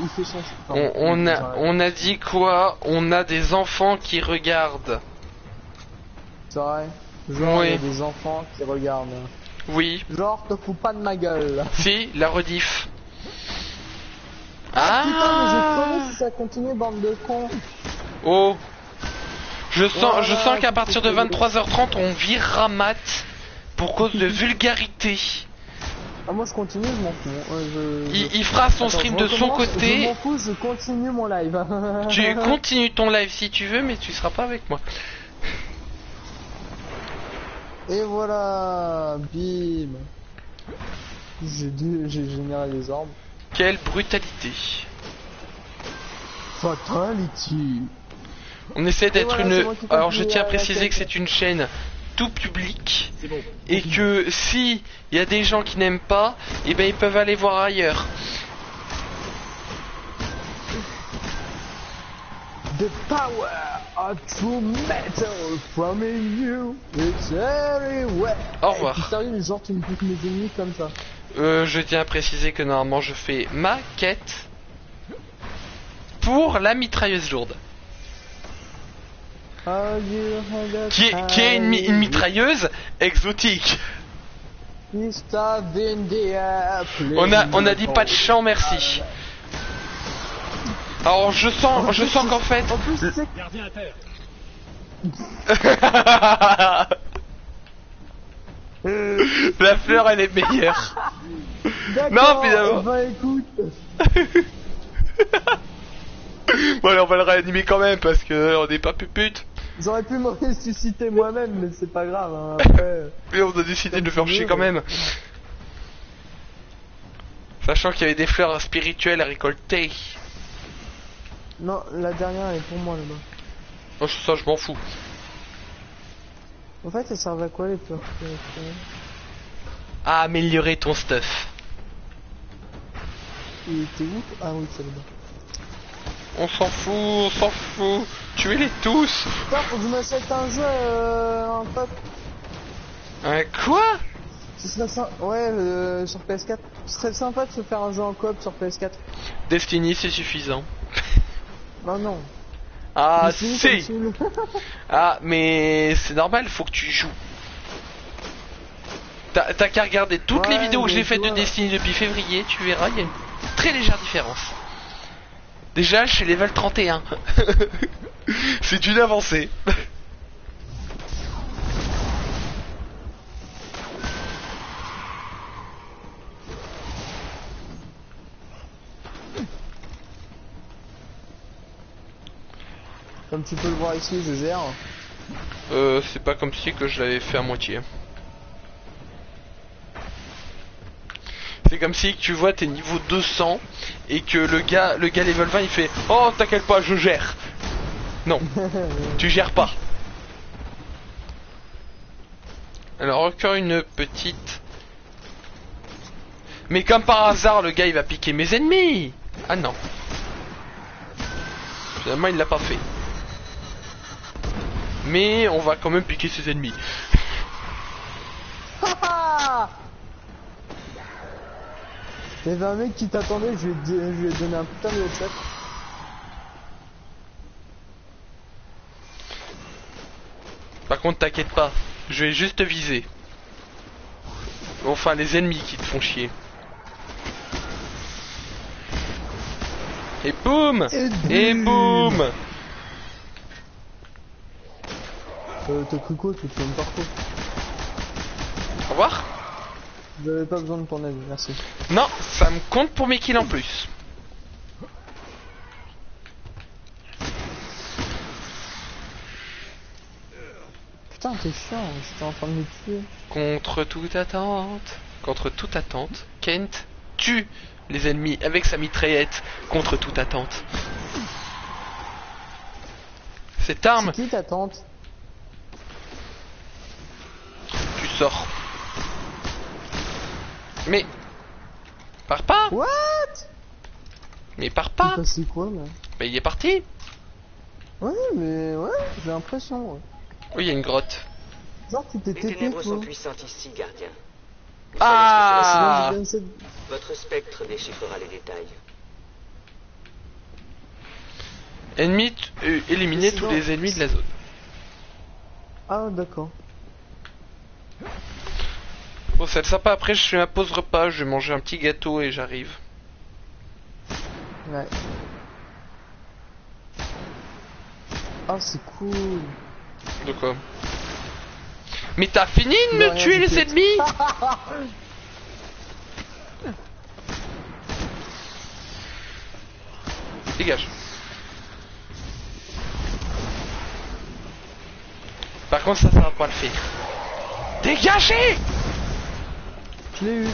Speaker 9: il fait son show.
Speaker 1: On a dit quoi? On a des enfants qui regardent.
Speaker 9: C'est vrai. Genre,
Speaker 1: oui.
Speaker 9: il y a des enfants qui regardent.
Speaker 1: Oui.
Speaker 9: Genre, te fous pas de ma gueule.
Speaker 1: Si, la rediff.
Speaker 9: Ah putain, mais je connais si ça continue, bande de cons.
Speaker 1: Oh. Je sens qu'à partir de 23h30, on virera Matt pour cause de vulgarité.
Speaker 9: Ah, moi je continue, je m'en fous.
Speaker 1: Il fera son stream de son côté.
Speaker 9: Je m'en fous, je continue mon live.
Speaker 1: Tu continues ton live si tu veux, mais tu seras pas avec moi.
Speaker 9: Et voilà, bim. J'ai généré les orbes.
Speaker 1: Quelle brutalité.
Speaker 9: Fatality.
Speaker 1: On essaie d'être
Speaker 9: voilà,
Speaker 1: Alors je tiens à préciser que c'est une chaîne tout public.
Speaker 3: Bon.
Speaker 1: Et que si il y a des gens qui n'aiment pas, et ben ils peuvent aller voir ailleurs.
Speaker 9: The power of true metal from you, it's everywhere.
Speaker 1: Au revoir.
Speaker 9: Sérieux, genre tu me piques mes ennemis comme ça.
Speaker 1: Je tiens à préciser que normalement je fais ma quête pour la mitrailleuse lourde. Qui est une mitrailleuse exotique. On a dit pas de chant, merci. Alors je sens qu'en fait.
Speaker 3: Gardien à terre.
Speaker 1: La fleur elle est meilleure. Non finalement.
Speaker 9: Bah écoute.
Speaker 1: Bon allez on va le réanimer quand même parce que on n'est pas pupute.
Speaker 9: J'aurais pu me ressusciter moi-même mais c'est pas grave hein. Après.
Speaker 1: Mais on a décidé de le faire chier quand même. Sachant qu'il y avait des fleurs spirituelles à récolter.
Speaker 9: Non, la dernière elle est pour moi là-bas.
Speaker 1: Oh, ça je m'en fous.
Speaker 9: En fait, ça servent à quoi les fleurs?
Speaker 1: À améliorer ton stuff.
Speaker 9: Il était où? Ah oui, c'est là-bas.
Speaker 1: On s'en fout, tuez-les tous.
Speaker 9: Putain, faut que je m'achète un jeu en pote.
Speaker 1: Quoi?
Speaker 9: Ce serait sympa, ouais, sur PS4. Ce serait sympa de se faire un jeu en coop sur PS4.
Speaker 1: Destiny, c'est suffisant.
Speaker 9: Non, non.
Speaker 1: Ah, si. Ah, mais c'est normal, faut que tu joues. T'as qu'à regarder toutes les vidéos que j'ai faites de Destiny depuis février, tu verras, il y a une très légère différence. Déjà, je suis level 31. C'est une avancée.
Speaker 9: Comme tu peux le voir ici, je gère.
Speaker 1: C'est pas comme si que je l'avais fait à moitié. C'est comme si tu vois t'es niveau 200 et que le gars level 20 il fait oh t'inquiète pas je gère. Non, tu gères pas. Alors encore une petite. Mais comme par hasard le gars il va piquer mes ennemis. Ah non. Finalement il l'a pas fait. Mais on va quand même piquer ses ennemis.
Speaker 9: Il y avait un mec qui t'attendait, je lui ai donné un putain de headshot.
Speaker 1: Par contre t'inquiète pas, je vais juste te viser. Enfin les ennemis qui te font chier. Et boum. Et boum.
Speaker 9: T'as cru quoi? Tu te fais une parcours.
Speaker 1: Au revoir.
Speaker 9: Vous avez pas besoin de ton aide, merci.
Speaker 1: Non, ça me compte pour mes kills en plus.
Speaker 9: Putain, t'es chiant, j'étais en train de me tuer.
Speaker 1: Contre toute attente, Kent tue les ennemis avec sa mitraillette contre toute attente. Cette arme...
Speaker 9: C'est qui ta tante?
Speaker 1: Tu sors. Mais... Pars pas.
Speaker 9: What?
Speaker 1: Mais pars pas.
Speaker 9: C'est quoi là?
Speaker 1: Mais il est parti.
Speaker 9: Ouais, mais ouais, j'ai l'impression. Ouais.
Speaker 1: Oui, il y a une grotte.
Speaker 9: Genre, tu t'es
Speaker 8: Les
Speaker 9: TP,
Speaker 8: ténèbres
Speaker 9: toi.
Speaker 8: sont puissantes ici, gardien.
Speaker 1: Ah.
Speaker 8: Votre spectre déchiffrera les détails.
Speaker 1: Ennemi, éliminer tous les ennemis de la zone.
Speaker 9: Ah, d'accord.
Speaker 1: Bon, c'est sympa. Après, je fais ma pause repas. Je vais manger un petit gâteau et j'arrive.
Speaker 9: Ouais. Ah, c'est cool.
Speaker 1: De quoi? Mais t'as fini de me tuer les ennemis? Dégage. Par contre, ça va pas le faire. Dégagez!
Speaker 9: Je l'ai eu.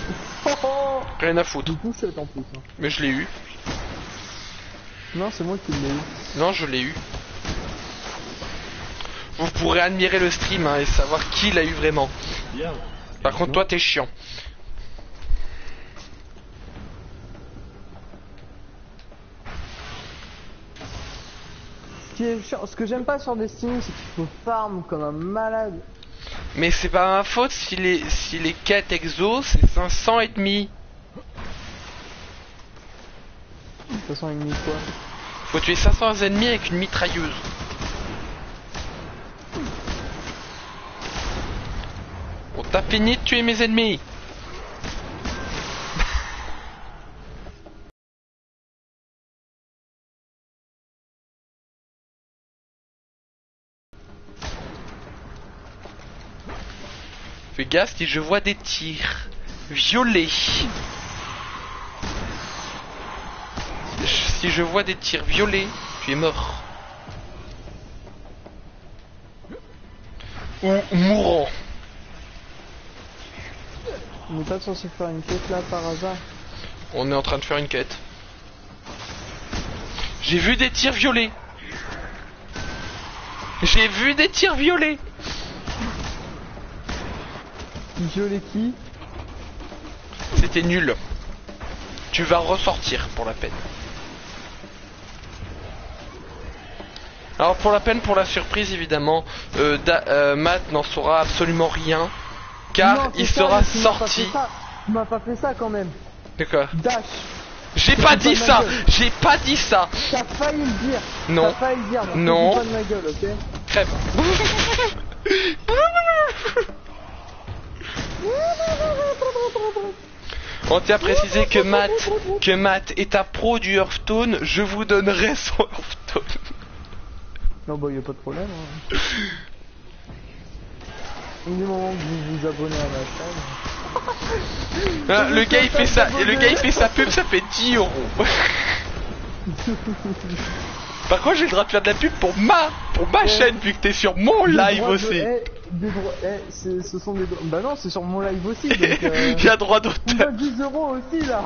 Speaker 1: Rien à foutre.
Speaker 9: Du coup, c'est en plus. Hein.
Speaker 1: Mais je l'ai eu.
Speaker 9: Non, c'est moi qui l'ai eu.
Speaker 1: Non, je l'ai eu. Vous pourrez admirer le stream hein, et savoir qui l'a eu vraiment.
Speaker 3: Bien.
Speaker 1: Par contre, toi, t'es chiant.
Speaker 9: Ce que j'aime pas sur Destiny, c'est qu'il faut farm comme un malade.
Speaker 1: Mais c'est pas ma faute si les quêtes exo, c'est 500 et demi.
Speaker 9: De toute façon, il quoi?
Speaker 1: Faut tuer 500 ennemis avec une mitrailleuse. On t'a fini de tuer mes ennemis. Fais gaffe si je vois des tirs violets. Si je vois des tirs violets, tu es mort. Ou mourant.
Speaker 9: On n'est pas censé faire une quête là par hasard?
Speaker 1: On est en train de faire une quête. J'ai vu des tirs violets. J'ai vu des tirs violets.
Speaker 9: Violet qui?
Speaker 1: C'était nul. Tu vas ressortir pour la peine. Alors pour la peine, pour la surprise évidemment, Matt n'en saura absolument rien. Car
Speaker 9: non,
Speaker 1: il
Speaker 9: ça,
Speaker 1: sera sorti.
Speaker 9: Tu m'as pas fait ça quand même.
Speaker 1: De quoi?
Speaker 9: Dash.
Speaker 1: J'ai pas dit ça. J'ai pas dit ça.
Speaker 9: T'as failli le dire.
Speaker 1: Non.
Speaker 9: T'as failli le dire. Donc
Speaker 1: non.
Speaker 9: pas de ma gueule, ok?
Speaker 1: Crève. On tient à préciser que Matt est un pro du Hearthstone. Je vous donnerai son Hearthstone.
Speaker 9: Non bah y'a pas de problème. Hein. Du moment que vous vous abonnez à ma chaîne.
Speaker 1: Ah, le gars il fait ça, et le gars il fait sa pub, ça fait 10 €. Par contre j'ai le droit de faire de la pub pour ma chaîne vu que t'es sur mon live aussi.
Speaker 9: des droits. Ce sont des droits. Bah non, c'est sur mon live aussi. Donc,
Speaker 1: Il y a droit
Speaker 9: on
Speaker 1: d'auteur.
Speaker 9: doit 10 € aussi là.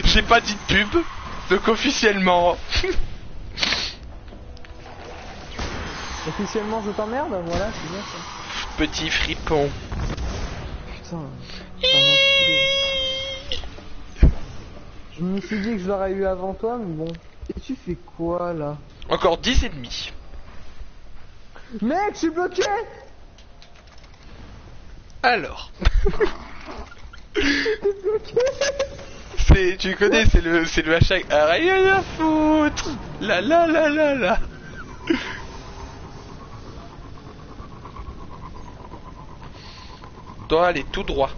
Speaker 1: J'ai pas dit de pub, donc officiellement.
Speaker 9: Officiellement, je t'emmerde. Voilà, c'est bien ça.
Speaker 1: Petit fripon.
Speaker 9: Putain. C'est un enculé. Je me suis dit que je l'aurais eu avant toi, mais bon. Et tu fais quoi là?
Speaker 1: Encore 10 ennemis.
Speaker 9: Mec, je suis bloqué.
Speaker 1: Alors. Tu connais, c'est le hashtag rien à foutre. La la la la la. Dois aller tout droit.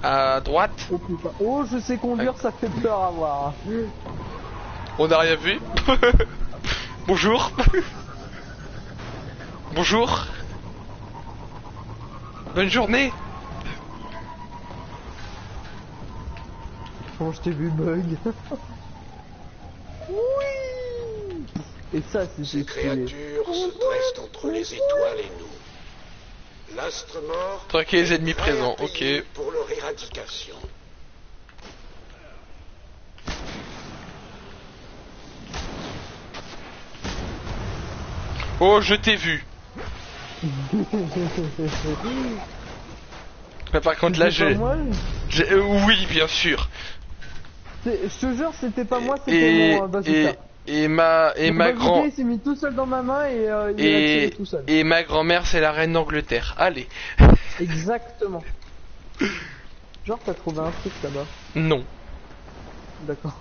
Speaker 1: À droite.
Speaker 9: Oh putain. Oh, je sais conduire, ça fait peur à voir.
Speaker 1: On n'a rien vu. Bonjour. Bonjour. Bonne journée.
Speaker 9: Comment je t'ai vu bug. Oui. Et ça, c'est
Speaker 8: Ces créatures se dressent entre les étoiles et nous. L'astre mort.
Speaker 1: Traquer les ennemis présents, ok.
Speaker 8: Pour leur éradication.
Speaker 1: Oh, je t'ai vu. Mais par contre là, oui, bien sûr.
Speaker 9: Je te jure, c'était pas moi, c'était mon bazooka.
Speaker 1: Et ma grand.
Speaker 9: Il s'est mis tout seul dans ma main et il a tiré tout seul.
Speaker 1: Et ma grand-mère, c'est la reine d'Angleterre. Allez.
Speaker 9: Exactement. Genre, t'as trouvé un truc là-bas?
Speaker 1: Non.
Speaker 9: D'accord.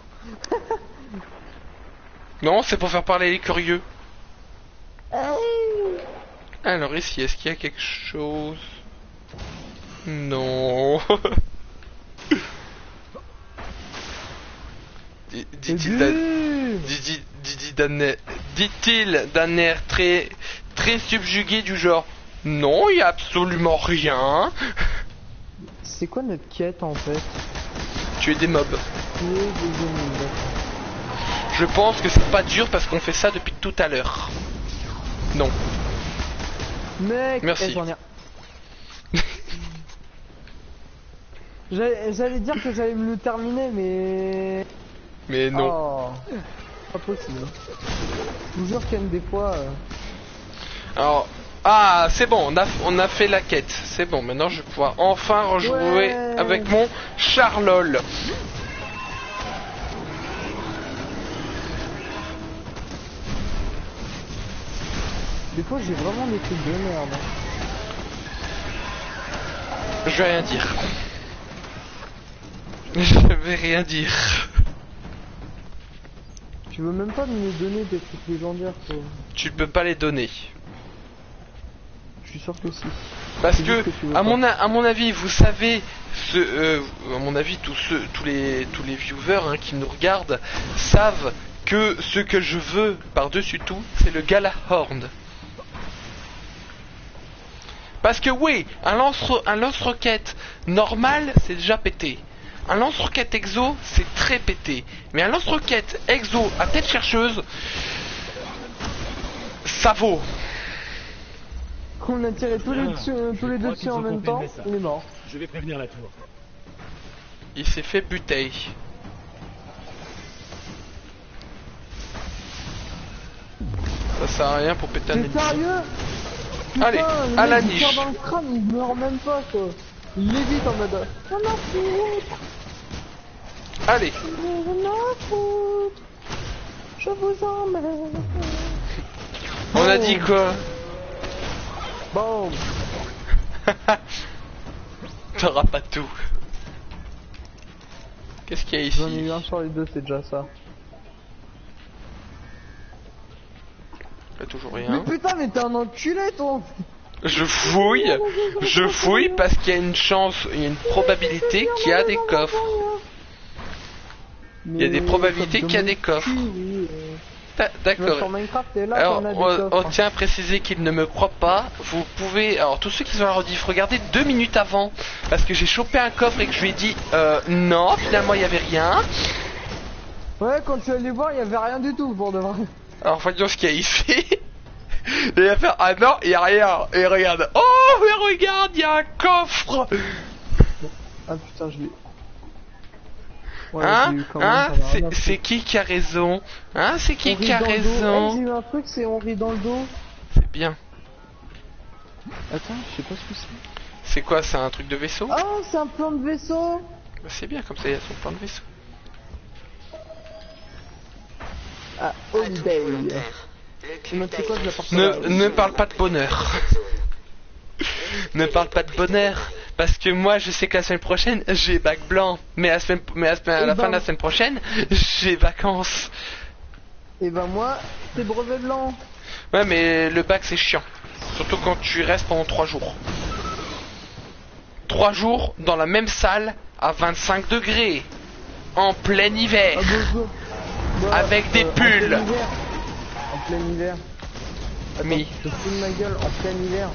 Speaker 1: Non, c'est pour faire parler les curieux. Alors ici, est-ce qu'il y a quelque chose? Non. Dit-il d'un air très subjugué du genre non, il y a absolument rien.
Speaker 9: C'est quoi notre quête en fait?
Speaker 1: Tuer des mobs. Je pense que c'est pas dur parce qu'on fait ça depuis tout à l'heure. Non.
Speaker 9: Mec,
Speaker 1: merci.
Speaker 9: J'allais dire que j'allais me le terminer, mais
Speaker 1: non.
Speaker 9: Oh, pas possible. Je vous jure qu'il y a des fois.
Speaker 1: Alors, c'est bon, on a fait la quête. C'est bon, maintenant je vais pouvoir enfin rejouer avec mon Charlol.
Speaker 9: Des fois, j'ai vraiment des trucs de merde.
Speaker 1: Je vais rien dire. Je vais rien dire.
Speaker 9: Tu veux même pas me donner des trucs légendaires, quoi.
Speaker 1: Tu peux pas les donner.
Speaker 9: Je suis sûr que si.
Speaker 1: Parce que à mon avis, vous savez, à mon avis, tous les viewers qui nous regardent savent que ce que je veux par-dessus tout, c'est le Galahorn. Parce que oui, un lance-roquette normal, c'est déjà pété. Un lance-roquette exo, c'est très pété. Mais un lance-roquette exo à tête chercheuse, ça vaut.
Speaker 9: On a tiré tous les deux dessus en même temps, il est mort.
Speaker 3: Je vais prévenir la tour.
Speaker 1: Il s'est fait buter. Ça sert à rien pour péter un ennemi.
Speaker 9: T'es sérieux?
Speaker 1: Allez,
Speaker 9: putain,
Speaker 1: à la niche.
Speaker 9: Il tire dans le crâne, il meurt même pas, quoi. Il l'évite en mode. On a foutre.
Speaker 1: Allez.
Speaker 9: On a foutre. Je vous emmène.
Speaker 1: On a dit quoi?
Speaker 9: Bon.
Speaker 1: T'auras pas tout. Qu'est-ce qu'il y a ici?
Speaker 9: J'en ai eu un sur les deux, c'est déjà ça.
Speaker 1: Y'a toujours rien.
Speaker 9: Mais putain, mais t'es un enculé, toi.
Speaker 1: Je fouille parce qu'il y a une chance, il y a une probabilité qu'il y a des coffres. Il y a des probabilités qu'il y a des coffres. D'accord. Alors, on tient à préciser qu'il ne me croit pas. Vous pouvez... Alors, tous ceux qui sont à la rediff, regardez 2 minutes avant. Parce que j'ai chopé un coffre et que je lui ai dit non, finalement, il n'y avait rien.
Speaker 9: Ouais, quand tu allais voir, il n'y avait rien du tout, pour de vrai.
Speaker 1: Alors, voyons ce qu'il y a ici. Il va faire ah non, il y a rien. Et regarde. Oh mais regarde, il y a un coffre.
Speaker 9: Ah putain, je l'ai. Ouais,
Speaker 1: Hein,
Speaker 9: j'ai eu quand même,
Speaker 1: hein,
Speaker 9: ça m'a rien
Speaker 1: c'est
Speaker 9: appris.
Speaker 1: qui a raison? Hein, c'est qui
Speaker 9: On
Speaker 1: a
Speaker 9: rit dans le dos. Eh,
Speaker 1: raison?
Speaker 9: j'ai eu un truc, c'est on rit dans le dos.
Speaker 1: C'est bien.
Speaker 9: Attends, je sais pas ce que c'est.
Speaker 1: C'est quoi, c'est un truc de vaisseau?
Speaker 9: Ah, c'est un plan de vaisseau.
Speaker 1: Bah, c'est bien, comme ça il y a son plan de vaisseau.
Speaker 9: Ah, Holiday. C'est quoi, je la porte
Speaker 1: Ne parle pas de bonheur. Ne parle pas de bonheur. Parce que moi je sais que la semaine prochaine j'ai bac blanc. Mais à la fin de la semaine prochaine j'ai vacances.
Speaker 9: Et ben moi, c'est brevet blanc.
Speaker 1: Ouais mais le bac c'est chiant. Surtout quand tu restes pendant 3 jours. 3 jours dans la même salle à 25 degrés. En plein hiver.
Speaker 9: Bah,
Speaker 1: avec des pulls.
Speaker 9: En plein hiver. Attends,
Speaker 1: Mais
Speaker 9: je te fous de ma gueule en plein hiver.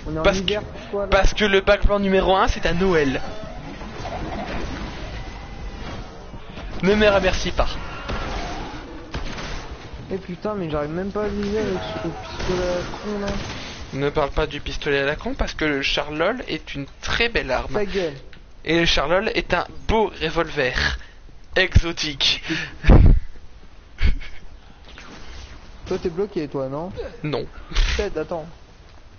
Speaker 9: On est en hiver, pourquoi là?
Speaker 1: parce que le bac blanc numéro 1 c'est à Noël. Ne me remercie pas.
Speaker 9: Eh putain, mais j'arrive même pas à viser avec ce pistolet à la con là.
Speaker 1: Ne parle pas du pistolet à la con parce que le Charlol est une très belle arme.
Speaker 9: Ta gueule.
Speaker 1: Et le Charlol est un beau revolver. Exotique.
Speaker 9: Toi t'es bloqué toi, non?
Speaker 1: Non.
Speaker 9: Peut-être, attends.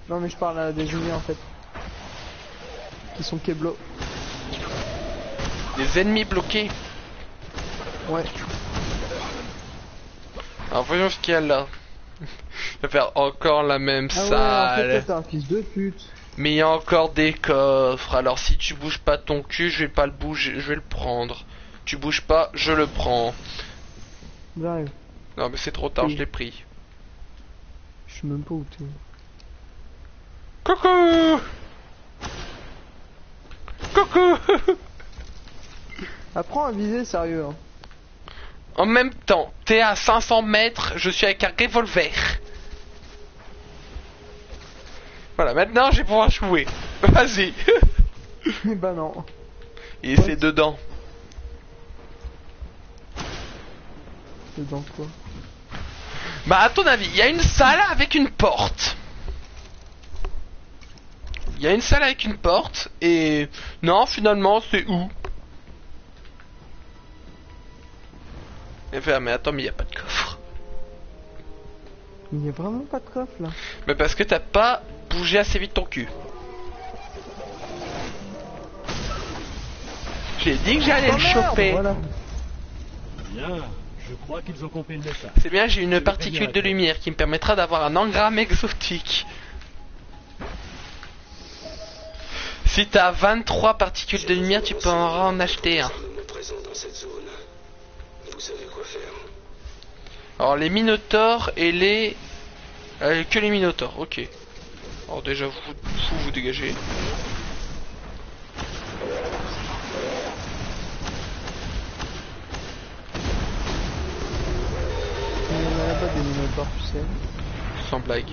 Speaker 9: Non mais je parle à des ennemis en fait. Qui sont keblo.
Speaker 1: Des ennemis bloqués.
Speaker 9: Ouais.
Speaker 1: Alors voyons ce qu'il y a là. Je vais faire encore la même
Speaker 9: Ah ouais, en
Speaker 1: salle.
Speaker 9: fait t'es un fils de pute.
Speaker 1: Mais il y a encore des coffres. Alors si tu bouges pas ton cul, je vais pas le bouger, je vais le prendre. Tu bouges pas, je le prends.
Speaker 9: J'arrive.
Speaker 1: Non mais c'est trop tard,
Speaker 9: Oui.
Speaker 1: je l'ai pris.
Speaker 9: Je sais même pas où t'es.
Speaker 1: Coucou. Coucou.
Speaker 9: Apprends à viser sérieux. Hein.
Speaker 1: En même temps, t'es à 500 mètres, je suis avec un revolver. Voilà, maintenant je vais pouvoir jouer. Vas-y.
Speaker 9: Bah non.
Speaker 1: Et c'est dedans.
Speaker 9: C'est dans quoi?
Speaker 1: Bah à ton avis, il y a une salle avec une porte. Il y a une salle avec une porte et... Non, finalement, c'est où? Et fait, mais attends, mais il n'y a pas de coffre.
Speaker 9: Il n'y a vraiment pas de coffre là.
Speaker 1: Mais parce que t'as pas bougé assez vite ton cul. J'ai dit que j'allais le choper.
Speaker 9: Voilà.
Speaker 3: Bien, je crois qu'ils ont compris le message.
Speaker 1: C'est bien, j'ai une particule de lumière qui me permettra d'avoir un engramme exotique. Si t'as 23 particules de lumière, tu peux en acheter un.
Speaker 8: Présent dans cette zone. Vous savez quoi faire.
Speaker 1: Alors les minotaures et les... que les minotaures, ok. Alors déjà vous dégagez.
Speaker 9: Il n'y en a pas des minotaures, tu sais.
Speaker 1: Sans blague.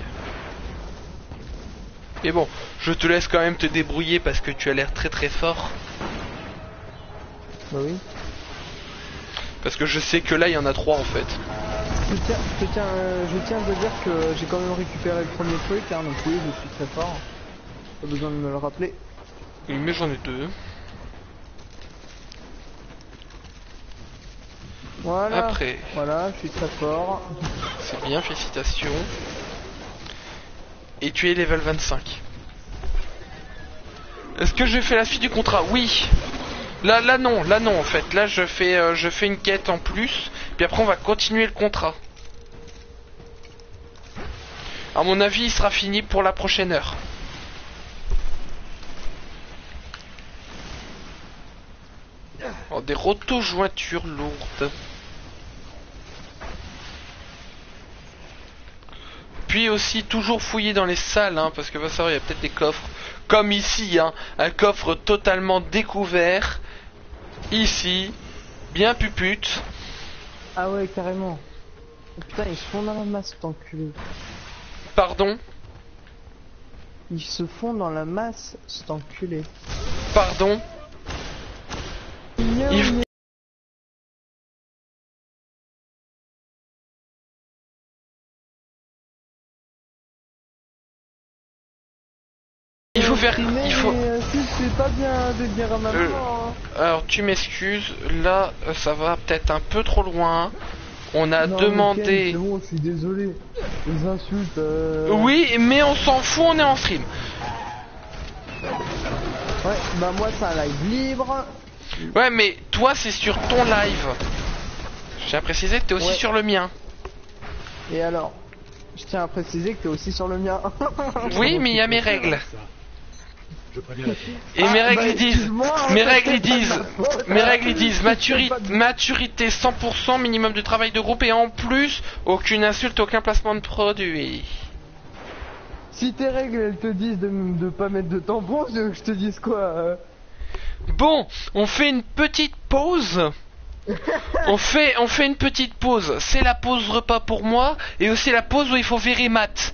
Speaker 1: Mais bon, je te laisse quand même te débrouiller parce que tu as l'air très très fort.
Speaker 9: Bah oui.
Speaker 1: Parce que je sais que là il y en a 3 en fait.
Speaker 9: Je tiens à te dire que j'ai quand même récupéré le premier truc, hein, donc oui, je suis très fort. Pas besoin de me le rappeler.
Speaker 1: Oui, mais j'en ai 2.
Speaker 9: Voilà.
Speaker 1: Après.
Speaker 9: Voilà, je suis très fort.
Speaker 1: C'est bien, félicitations. Et tu es level 25. Est-ce que je fais la suite du contrat? Oui. Là non en fait. Là je fais une quête en plus. Puis après on va continuer le contrat. À mon avis il sera fini pour la prochaine heure. Oh, des roto-jointures lourdes. Puis aussi toujours fouiller dans les salles, hein, parce que va savoir il y a peut-être des coffres. Comme ici, hein, un coffre totalement découvert. Ici, bien pupute.
Speaker 9: Ah ouais, carrément. Oh, putain, ils se font dans la masse, cet enculé.
Speaker 1: Pardon?
Speaker 9: Ils se font dans la masse, cet enculé.
Speaker 1: Pardon? Il... faire... Il faut...
Speaker 9: c'est pas bien de dire maintenant.
Speaker 1: Alors tu m'excuses, là ça va peut-être un peu trop loin. On a
Speaker 9: Non,
Speaker 1: demandé...
Speaker 9: C'est bon, je suis désolé. Les insultes...
Speaker 1: Oui, mais on s'en fout, on est en stream.
Speaker 9: Ouais, bah moi c'est un live libre.
Speaker 1: Ouais, mais toi c'est sur ton live. Je tiens à préciser que t'es aussi sur le mien.
Speaker 9: Et alors, je tiens à préciser que t'es aussi sur le mien.
Speaker 1: Oui, mais il y a mes règles.
Speaker 3: Je préviens.
Speaker 1: Et mes règles ils disent, mes règles ils disent,
Speaker 9: faute.
Speaker 1: maturité 100%, minimum de travail de groupe et en plus, aucune insulte, aucun placement de produit.
Speaker 9: Si tes règles elles te disent de pas mettre de tampons, je te dise quoi
Speaker 1: Bon, on fait une petite pause. on fait une petite pause. C'est la pause repas pour moi et aussi la pause où il faut virer Matt.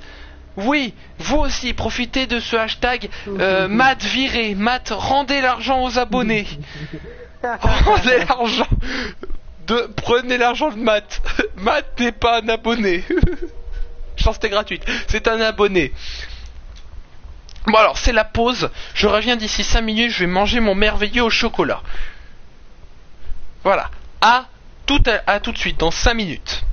Speaker 1: Oui, vous aussi, profitez de ce hashtag Matt viré, Matt rendez l'argent aux abonnés. Rendez l'argent. Prenez l'argent de Matt. Matt n'est pas un abonné. Chance t'es gratuite, c'est un abonné. Bon alors, c'est la pause. Je reviens d'ici 5 minutes, je vais manger mon merveilleux au chocolat. Voilà, à tout de suite, dans 5 minutes.